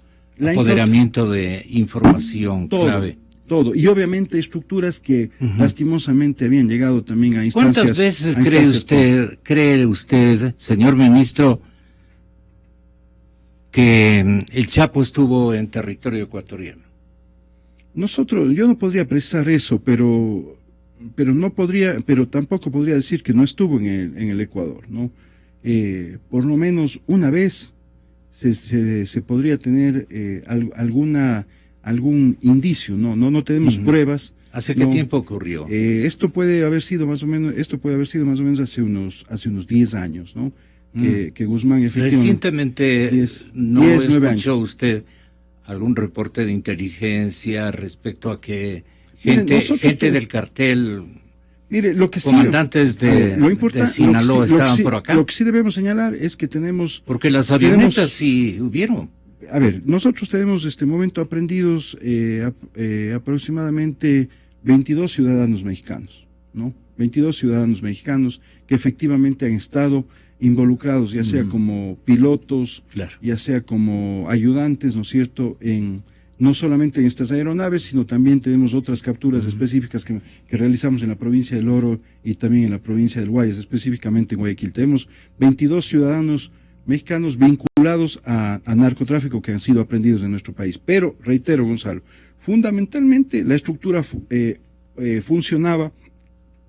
apoderamiento de información clave. Todo, y obviamente estructuras que lastimosamente habían llegado también a instancias. ¿Cuántas veces cree usted, señor ministro, que el Chapo estuvo en territorio ecuatoriano? Yo no podría precisar eso, pero tampoco podría decir que no estuvo en el Ecuador, ¿no? Por lo menos una vez se podría tener algún indicio, no tenemos pruebas. ¿Hace qué tiempo ocurrió? Esto puede haber sido más o menos hace unos 10 años, ¿no? Que Guzmán efectivamente. Recientemente ¿no escuchó usted algún reporte de inteligencia respecto a que gente del cartel, lo que comandantes de Sinaloa estaban por acá? Lo que sí debemos señalar es que tenemos... Porque las avionetas sí hubieron. A ver, nosotros tenemos este momento aprendidos aproximadamente 22 ciudadanos mexicanos, ¿no? 22 ciudadanos mexicanos que efectivamente han estado involucrados, ya sea como pilotos, ya sea como ayudantes, ¿no es cierto?, no solamente en estas aeronaves, sino también tenemos otras capturas específicas que realizamos en la provincia del Oro y también en la provincia del Guayas, específicamente en Guayaquil. Tenemos 22 ciudadanos mexicanos vinculados a narcotráfico que han sido aprendidos en nuestro país. Pero, reitero, Gonzalo, fundamentalmente la estructura funcionaba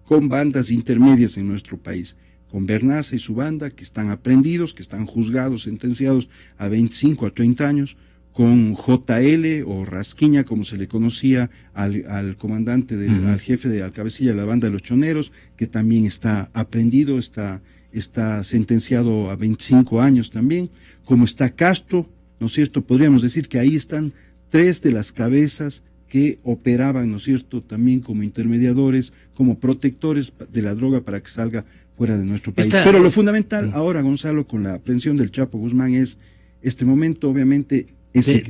con bandas intermedias en nuestro país, con Bernaza y su banda, que están aprendidos, que están juzgados, sentenciados a 25 a 30 años, con JL o Rasquiña, como se le conocía al comandante, al jefe, al cabecilla de la banda de los choneros, que también está aprendido, está sentenciado a 25 años también, como está Castro, ¿no es cierto? Podríamos decir que ahí están 3 de las cabezas que operaban, ¿no es cierto?, también como intermediadores, como protectores de la droga para que salga fuera de nuestro país. Pero lo fundamental ahora, Gonzalo, con la aprehensión del Chapo Guzmán es este momento, obviamente, ese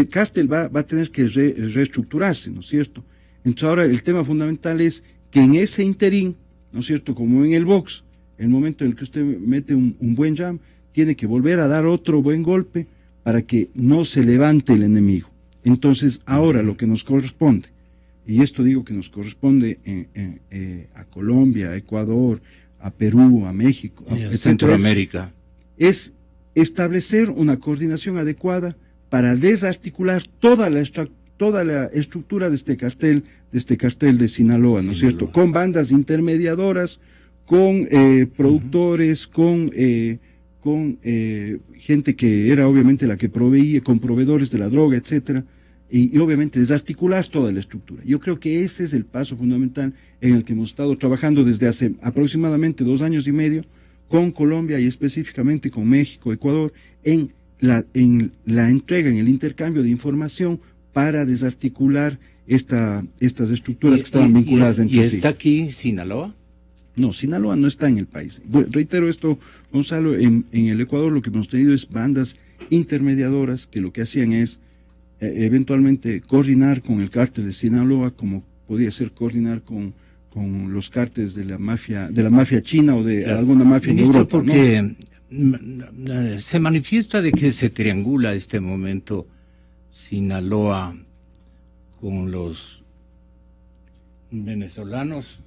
cártel va a tener que reestructurarse, ¿no es cierto? Entonces ahora el tema fundamental es que en ese interín, ¿no es cierto?, como en el box, el momento en el que usted mete un buen jam, tiene que volver a dar otro buen golpe para que no se levante el enemigo. Entonces ahora lo que nos corresponde, y esto digo que nos corresponde a Colombia, a Ecuador, a Perú, a México, a Centroamérica, es establecer una coordinación adecuada para desarticular toda la estructura de este cartel de Sinaloa, ¿no es cierto? Con bandas intermediadoras, con productores, con gente que era obviamente la que proveía, con proveedores de la droga, etcétera, y obviamente desarticular toda la estructura. Yo creo que ese es el paso fundamental en el que hemos estado trabajando desde hace aproximadamente 2 años y medio con Colombia y específicamente con México, Ecuador, en la entrega, en el intercambio de información para desarticular estas estructuras que estaban vinculadas entre sí. ¿Y está aquí Sinaloa? No, Sinaloa no está en el país. Bueno, reitero esto, Gonzalo, en el Ecuador lo que hemos tenido es bandas intermediadoras que lo que hacían es eventualmente coordinar con el cártel de Sinaloa, como podía ser coordinar con los cárteles de la mafia china o de Claro. alguna mafia en Ministro, Europa, ¿no? porque se manifiesta de que se triangula este momento Sinaloa con los venezolanos,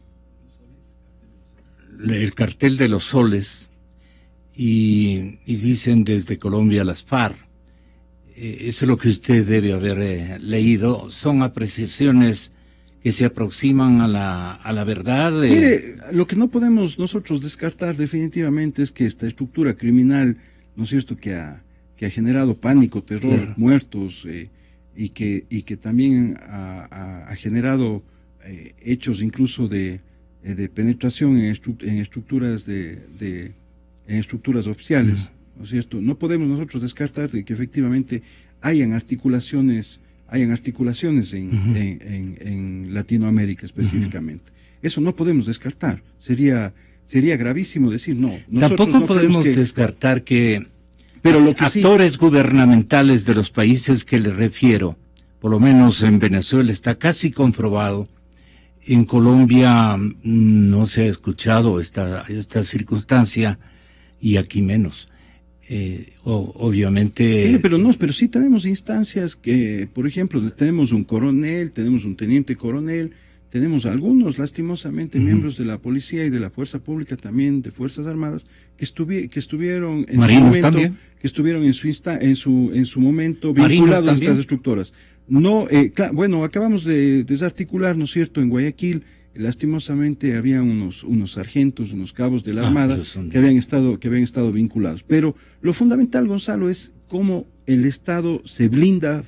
el cartel de los soles, y dicen desde Colombia las FARC. Eso es lo que usted debe haber leído. Son apreciaciones que se aproximan a la verdad. Mire, lo que no podemos nosotros descartar definitivamente es que esta estructura criminal, ¿no es cierto?, que ha generado pánico, terror, Claro. muertos, y que también ha generado hechos incluso de penetración en estructuras en estructuras oficiales, ¿no es cierto? No podemos nosotros descartar de que efectivamente hayan articulaciones en Latinoamérica específicamente. Eso no podemos descartar. Sería gravísimo decir no. Nosotros Tampoco no podemos creemos que- descartar que Pero lo que sí- actores gubernamentales de los países que le refiero, por lo menos en Venezuela está casi comprobado, en Colombia no se ha escuchado esta circunstancia y aquí menos. Obviamente... Sí, pero sí tenemos instancias que, por ejemplo, tenemos un coronel, tenemos un teniente coronel, tenemos algunos, lastimosamente, miembros de la policía y de la fuerza pública, también de Fuerzas Armadas, que estuvieron en Marinos su momento, también. que estuvieron en su momento Marinos vinculados a también. estas estructuras. No, bueno, acabamos de desarticular, ¿no es cierto?, en Guayaquil, lastimosamente había unos sargentos, unos cabos de la Armada pero son- que habían estado vinculados. Pero lo fundamental, Gonzalo, es cómo el Estado se blinda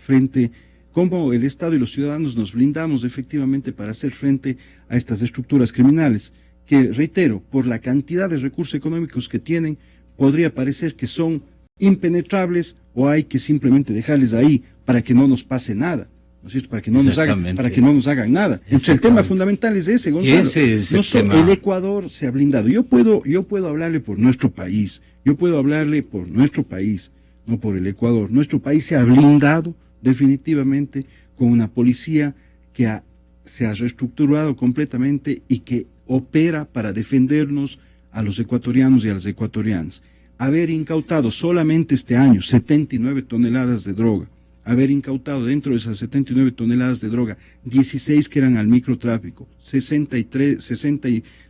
cómo el Estado y los ciudadanos nos blindamos efectivamente para hacer frente a estas estructuras criminales, que, reitero, por la cantidad de recursos económicos que tienen, podría parecer que son impenetrables o hay que simplemente dejarles ahí para que no nos pase nada. ¿No es cierto? Para que no nos hagan nada. Entonces el tema fundamental es ese, Gonzalo. Ese es el tema. El Ecuador se ha blindado. Yo puedo hablarle por nuestro país. No por el Ecuador. Nuestro país se ha blindado definitivamente con una policía que se ha reestructurado completamente y que opera para defendernos a los ecuatorianos y a las ecuatorianas. Haber incautado solamente este año 79 toneladas de droga, haber incautado dentro de esas 79 toneladas de droga 16 que eran al microtráfico,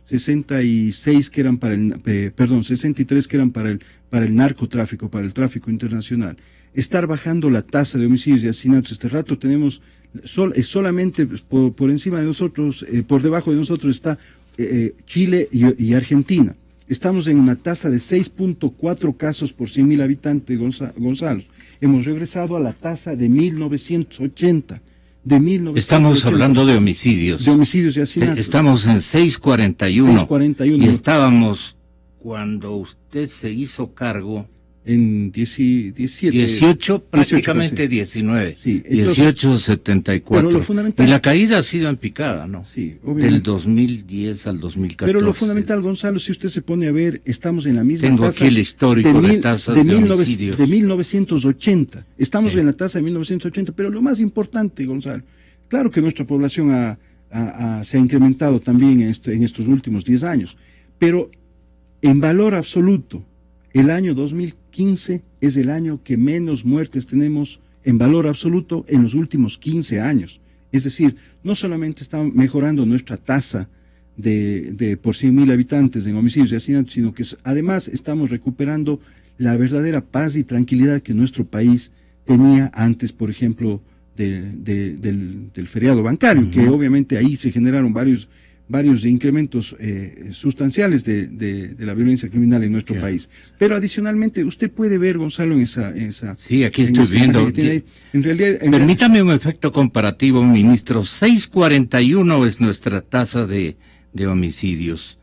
63 que eran para 63 que eran para el narcotráfico, para el tráfico internacional. Estar bajando la tasa de homicidios y asesinatos. Este rato tenemos solamente por encima de nosotros, por debajo de nosotros está Chile y Argentina. Estamos en una tasa de 6.4 casos por 100.000 habitantes, Gonzalo. Hemos regresado a la tasa de 1980. Estamos hablando de homicidios. De homicidios y asesinatos. Estamos en 641. 641. Y estábamos, cuando usted se hizo cargo, en 17. 18, prácticamente 19. Sí, entonces, 18.74. pero lo fundamental, y la caída ha sido en picada, ¿no? Sí, obviamente. Del 2010 al 2014. Pero lo fundamental, Gonzalo, si usted se pone a ver, estamos en la misma Tengo tasa. aquí el histórico de tasas de homicidios. De 1980. Estamos Sí. en la tasa de 1980. Pero lo más importante, Gonzalo, claro que nuestra población se ha incrementado también en estos últimos 10 años. Pero en valor absoluto, el año 2015 es el año que menos muertes tenemos en valor absoluto en los últimos 15 años. Es decir, no solamente está mejorando nuestra tasa de por 100.000 habitantes en homicidios y asesinatos, sino que además estamos recuperando la verdadera paz y tranquilidad que nuestro país tenía antes, por ejemplo, del feriado bancario, que obviamente ahí se generaron varios incrementos sustanciales de la violencia criminal en nuestro país. Pero adicionalmente, usted puede ver, Gonzalo, en esa Sí, aquí en estoy esa viendo. imagen que tiene ahí. En realidad, Permítame un efecto comparativo, ministro. 641 es nuestra tasa de homicidios.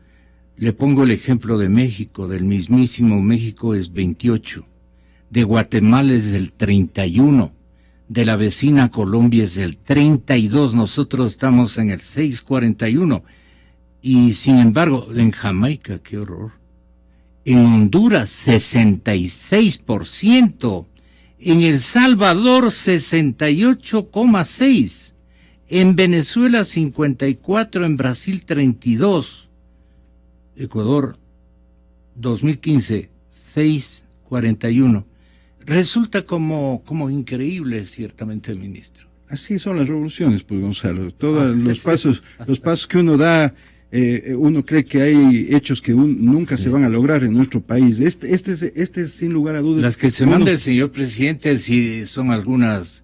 Le pongo el ejemplo de México, del mismísimo México es 28. De Guatemala es el 31. De la vecina Colombia es el 32. Nosotros estamos en el 641. Y sin embargo, en Jamaica, qué horror. En Honduras, 66%. En El Salvador, 68,6%. En Venezuela 54, en Brasil 32, Ecuador 2015 641. Resulta como increíble, ciertamente, ministro. Así son las revoluciones, pues, Gonzalo. Todos los pasos que uno da, uno cree que hay hechos que nunca se van a lograr en nuestro país. Este es sin lugar a dudas. Las que se manda el señor presidente sí son algunas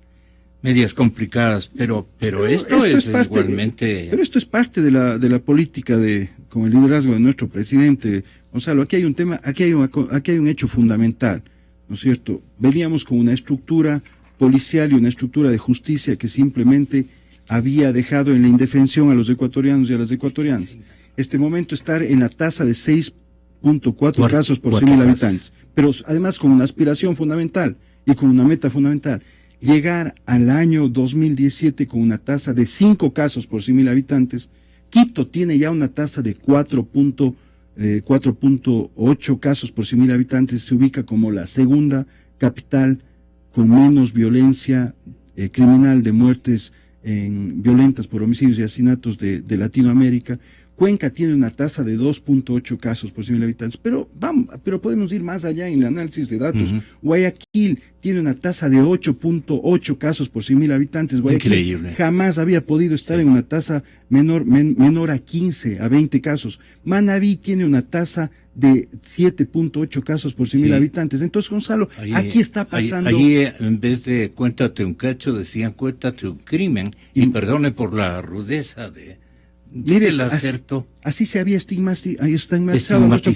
medias complicadas, pero esto es parte, igualmente. Pero esto es parte de la política con el liderazgo de nuestro presidente, Gonzalo. Aquí hay un tema, aquí hay un hecho fundamental, ¿no es cierto? Veníamos con una estructura policial y una estructura de justicia que simplemente había dejado en la indefensión a los ecuatorianos y a las ecuatorianas. Este momento estar en la tasa de 6.4 casos por 100.000 habitantes, pero además con una aspiración fundamental y con una meta fundamental, llegar al año 2017 con una tasa de 5 casos por 100.000 habitantes. Quito tiene ya una tasa de 4.8 casos por 100.000 habitantes, se ubica como la segunda capital con menos violencia criminal de muertes violentas por homicidios y asesinatos de Latinoamérica. Cuenca tiene una tasa de 2.8 casos por 100.000 habitantes, pero podemos ir más allá en el análisis de datos. Guayaquil tiene una tasa de 8.8 casos por 100.000 habitantes. Guayaquil increíble. Jamás había podido estar en una tasa menor a 15, a 20 casos. Manabí tiene una tasa de 7.8 casos por 100.000 habitantes. Entonces, Gonzalo, aquí está pasando. Allí, en vez de cuéntate un cacho, decían cuéntate un crimen, y perdone por la rudeza de... Mire, el acerto. Así se había estigmatizado nuestra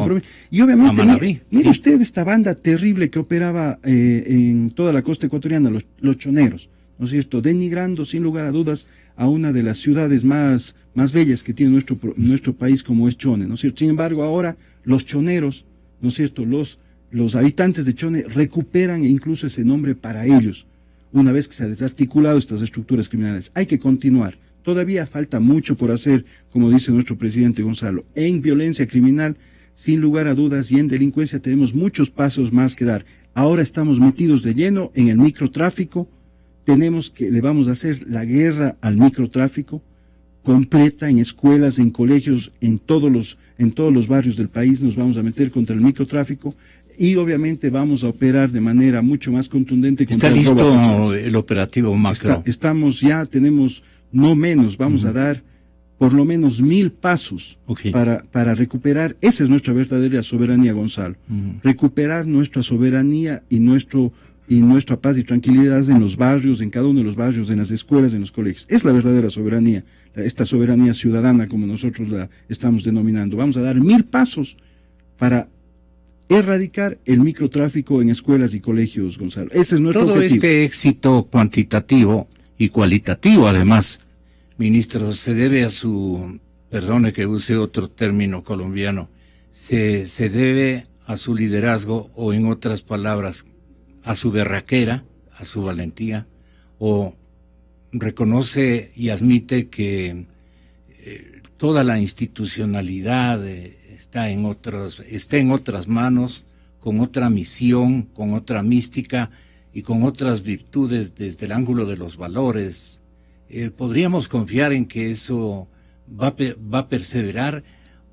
provincia. Y obviamente, mire usted esta banda terrible que operaba en toda la costa ecuatoriana, los choneros, ¿no es cierto? Denigrando sin lugar a dudas a una de las ciudades más bellas que tiene nuestro país, como es Chone, ¿no es cierto? Sin embargo, ahora los choneros, ¿no es cierto? Los habitantes de Chone recuperan incluso ese nombre para ellos, una vez que se han desarticulado estas estructuras criminales. Hay que continuar. Todavía falta mucho por hacer, como dice nuestro presidente Gonzalo. En violencia criminal, sin lugar a dudas, y en delincuencia tenemos muchos pasos más que dar. Ahora estamos metidos de lleno en el microtráfico. Le vamos a hacer la guerra al microtráfico completa en escuelas, en colegios, en todos los barrios del país. Nos vamos a meter contra el microtráfico. Y obviamente vamos a operar de manera mucho más contundente contra el robo. ¿Está listo el operativo macro? Tenemos no menos, vamos a dar por lo menos 1.000 pasos para recuperar. Esa es nuestra verdadera soberanía, Gonzalo. Recuperar nuestra soberanía y nuestra paz y tranquilidad en los barrios, en cada uno de los barrios, en las escuelas, en los colegios. Es la verdadera soberanía, esta soberanía ciudadana, como nosotros la estamos denominando. Vamos a dar 1.000 pasos para erradicar el microtráfico en escuelas y colegios, Gonzalo. Ese es nuestro objetivo. Todo este éxito cuantitativo y cualitativo, además, ministro, se debe a perdone que use otro término colombiano, se debe a su liderazgo, o en otras palabras, a su berraquera, a su valentía, o reconoce y admite que toda la institucionalidad está en otras manos, con otra misión, con otra mística y con otras virtudes desde el ángulo de los valores. ¿Podríamos confiar en que eso va a perseverar,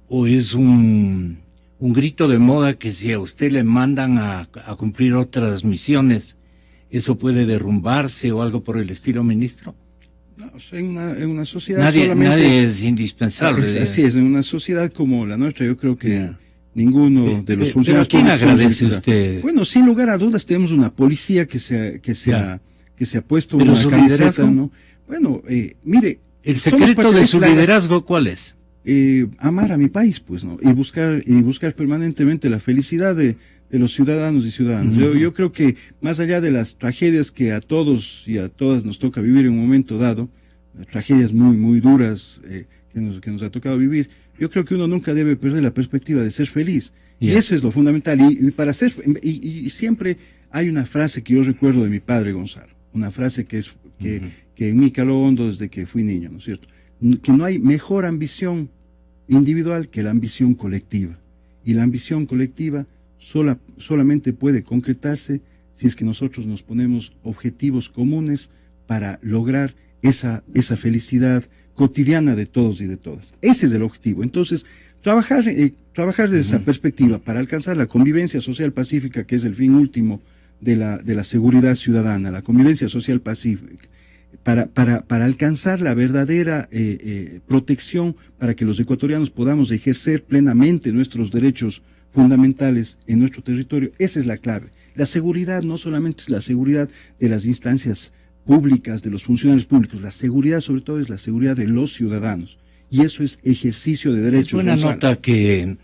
o es un grito de moda que si a usted le mandan a cumplir otras misiones, eso puede derrumbarse o algo por el estilo, ministro? No, en una sociedad nadie es indispensable. Así es, en una sociedad como la nuestra, yo creo que ninguno de los funcionarios. ¿Pero a quién agradece usted? Bueno, sin lugar a dudas tenemos una policía que se ha puesto ¿pero una su camiseta, liderazgo? ¿no? Bueno, mire, ¿el secreto de su liderazgo cuál es? Amar a mi país, pues, ¿no? Y buscar permanentemente la felicidad de los ciudadanos y ciudadanas. Yo creo que más allá de las tragedias que a todos y a todas nos toca vivir en un momento dado, tragedias muy, muy duras que nos ha tocado vivir, yo creo que uno nunca debe perder la perspectiva de ser feliz. Y eso es lo fundamental. Y siempre hay una frase que yo recuerdo de mi padre, Gonzalo, una frase que en mí caló hondo desde que fui niño, ¿no es cierto? Que no hay mejor ambición individual que la ambición colectiva. Y la ambición colectiva solamente puede concretarse si es que nosotros nos ponemos objetivos comunes para lograr esa felicidad cotidiana de todos y de todas. Ese es el objetivo. Entonces, trabajar desde esa perspectiva para alcanzar la convivencia social pacífica, que es el fin último de la seguridad ciudadana, la convivencia social pacífica, para alcanzar la verdadera protección, para que los ecuatorianos podamos ejercer plenamente nuestros derechos fundamentales en nuestro territorio. Esa es la clave. La seguridad no solamente es la seguridad de las instancias públicas, de los funcionarios públicos, la seguridad sobre todo es la seguridad de los ciudadanos, y eso es ejercicio de derechos. Es buena nota que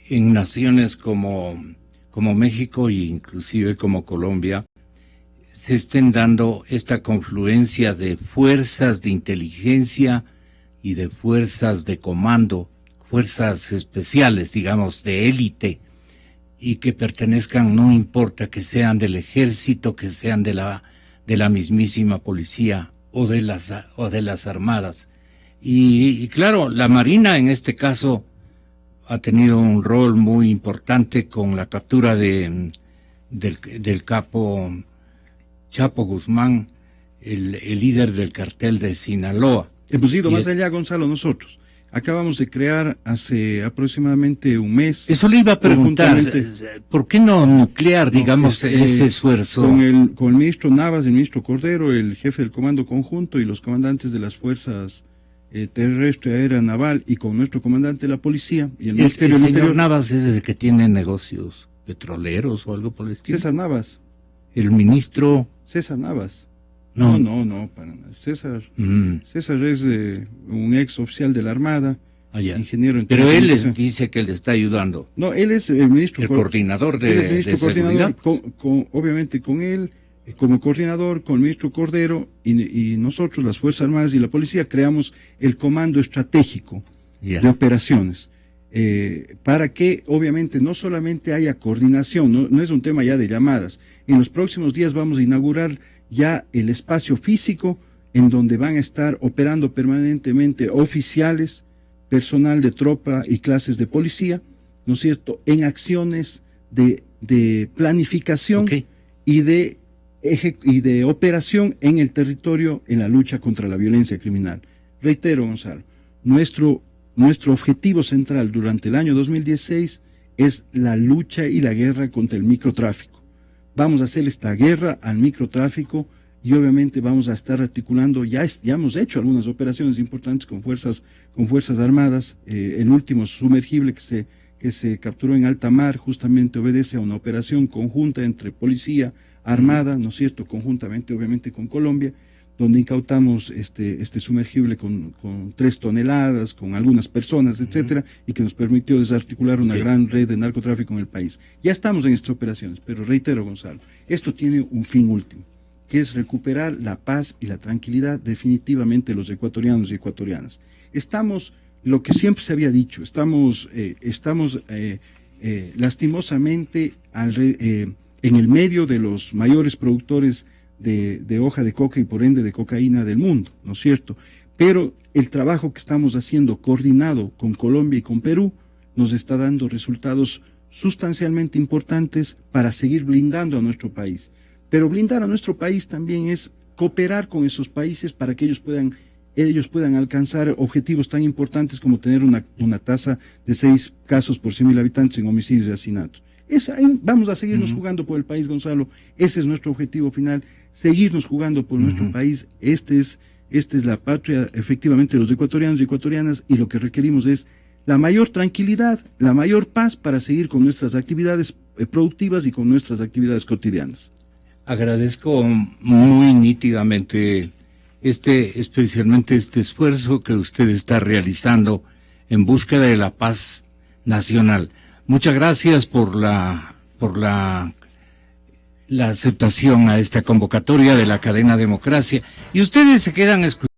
en naciones como México e inclusive como Colombia se estén dando esta confluencia de fuerzas de inteligencia y de fuerzas de comando, fuerzas especiales, digamos, de élite, y que pertenezcan, no importa que sean del ejército, que sean de la mismísima policía o de las armadas. Y claro, la Marina en este caso ha tenido un rol muy importante con la captura del capo Chapo Guzmán, el líder del cartel de Sinaloa. Hemos ido más allá, Gonzalo, nosotros. Acabamos de crear hace aproximadamente un mes. Eso le iba a preguntar, ¿por qué no nuclear, digamos, ese esfuerzo? Con el ministro Navas, el ministro Cordero, el jefe del Comando Conjunto y los comandantes de las fuerzas terrestre, aérea, naval, y con nuestro comandante de la policía y el Ministerio del Interior. El señor Navas es el que tiene negocios petroleros o algo por el estilo. César Navas. El ministro... César Navas. No, para nada. César es un ex oficial de la Armada, ingeniero en Pero él dice que le está ayudando. No, él es el ministro... coordinador de seguridad. Obviamente con él, como coordinador, con el ministro Cordero y nosotros, las Fuerzas Armadas y la Policía, creamos el Comando Estratégico de Operaciones. Para que obviamente no solamente haya coordinación, no es un tema ya de llamadas. En los próximos días vamos a inaugurar ya el espacio físico en donde van a estar operando permanentemente oficiales, personal de tropa y clases de policía, ¿no es cierto?, en acciones de planificación y de operación en el territorio en la lucha contra la violencia criminal. Reitero, Gonzalo, nuestro objetivo central durante el año 2016 es la lucha y la guerra contra el microtráfico. Vamos a hacer esta guerra al microtráfico y obviamente vamos a estar articulando, ya hemos hecho algunas operaciones importantes con fuerzas armadas. El último sumergible que se capturó en alta mar justamente obedece a una operación conjunta entre policía, armada, ¿no es cierto?, conjuntamente obviamente con Colombia, donde incautamos este sumergible con 3 toneladas, con algunas personas, etcétera, y que nos permitió desarticular una gran red de narcotráfico en el país. Ya estamos en estas operaciones, pero reitero, Gonzalo, esto tiene un fin último, que es recuperar la paz y la tranquilidad definitivamente de los ecuatorianos y ecuatorianas. Estamos, lo que siempre se había dicho, estamos lastimosamente en el medio de los mayores productores de hoja de coca y por ende de cocaína del mundo, ¿no es cierto? Pero el trabajo que estamos haciendo coordinado con Colombia y con Perú nos está dando resultados sustancialmente importantes para seguir blindando a nuestro país. Pero blindar a nuestro país también es cooperar con esos países para que ellos puedan alcanzar objetivos tan importantes como tener una tasa de 6 casos por 100.000 habitantes en homicidios y asesinatos. Vamos a seguirnos jugando por el país, Gonzalo. Ese es nuestro objetivo final, seguirnos jugando por nuestro país. Esta es la patria, efectivamente, de los ecuatorianos y ecuatorianas, y lo que requerimos es la mayor tranquilidad, la mayor paz para seguir con nuestras actividades productivas y con nuestras actividades cotidianas. Agradezco muy nítidamente especialmente este esfuerzo que usted está realizando en búsqueda de la paz nacional. Muchas gracias por la aceptación a esta convocatoria de la cadena Democracia. Y ustedes se quedan escuchando.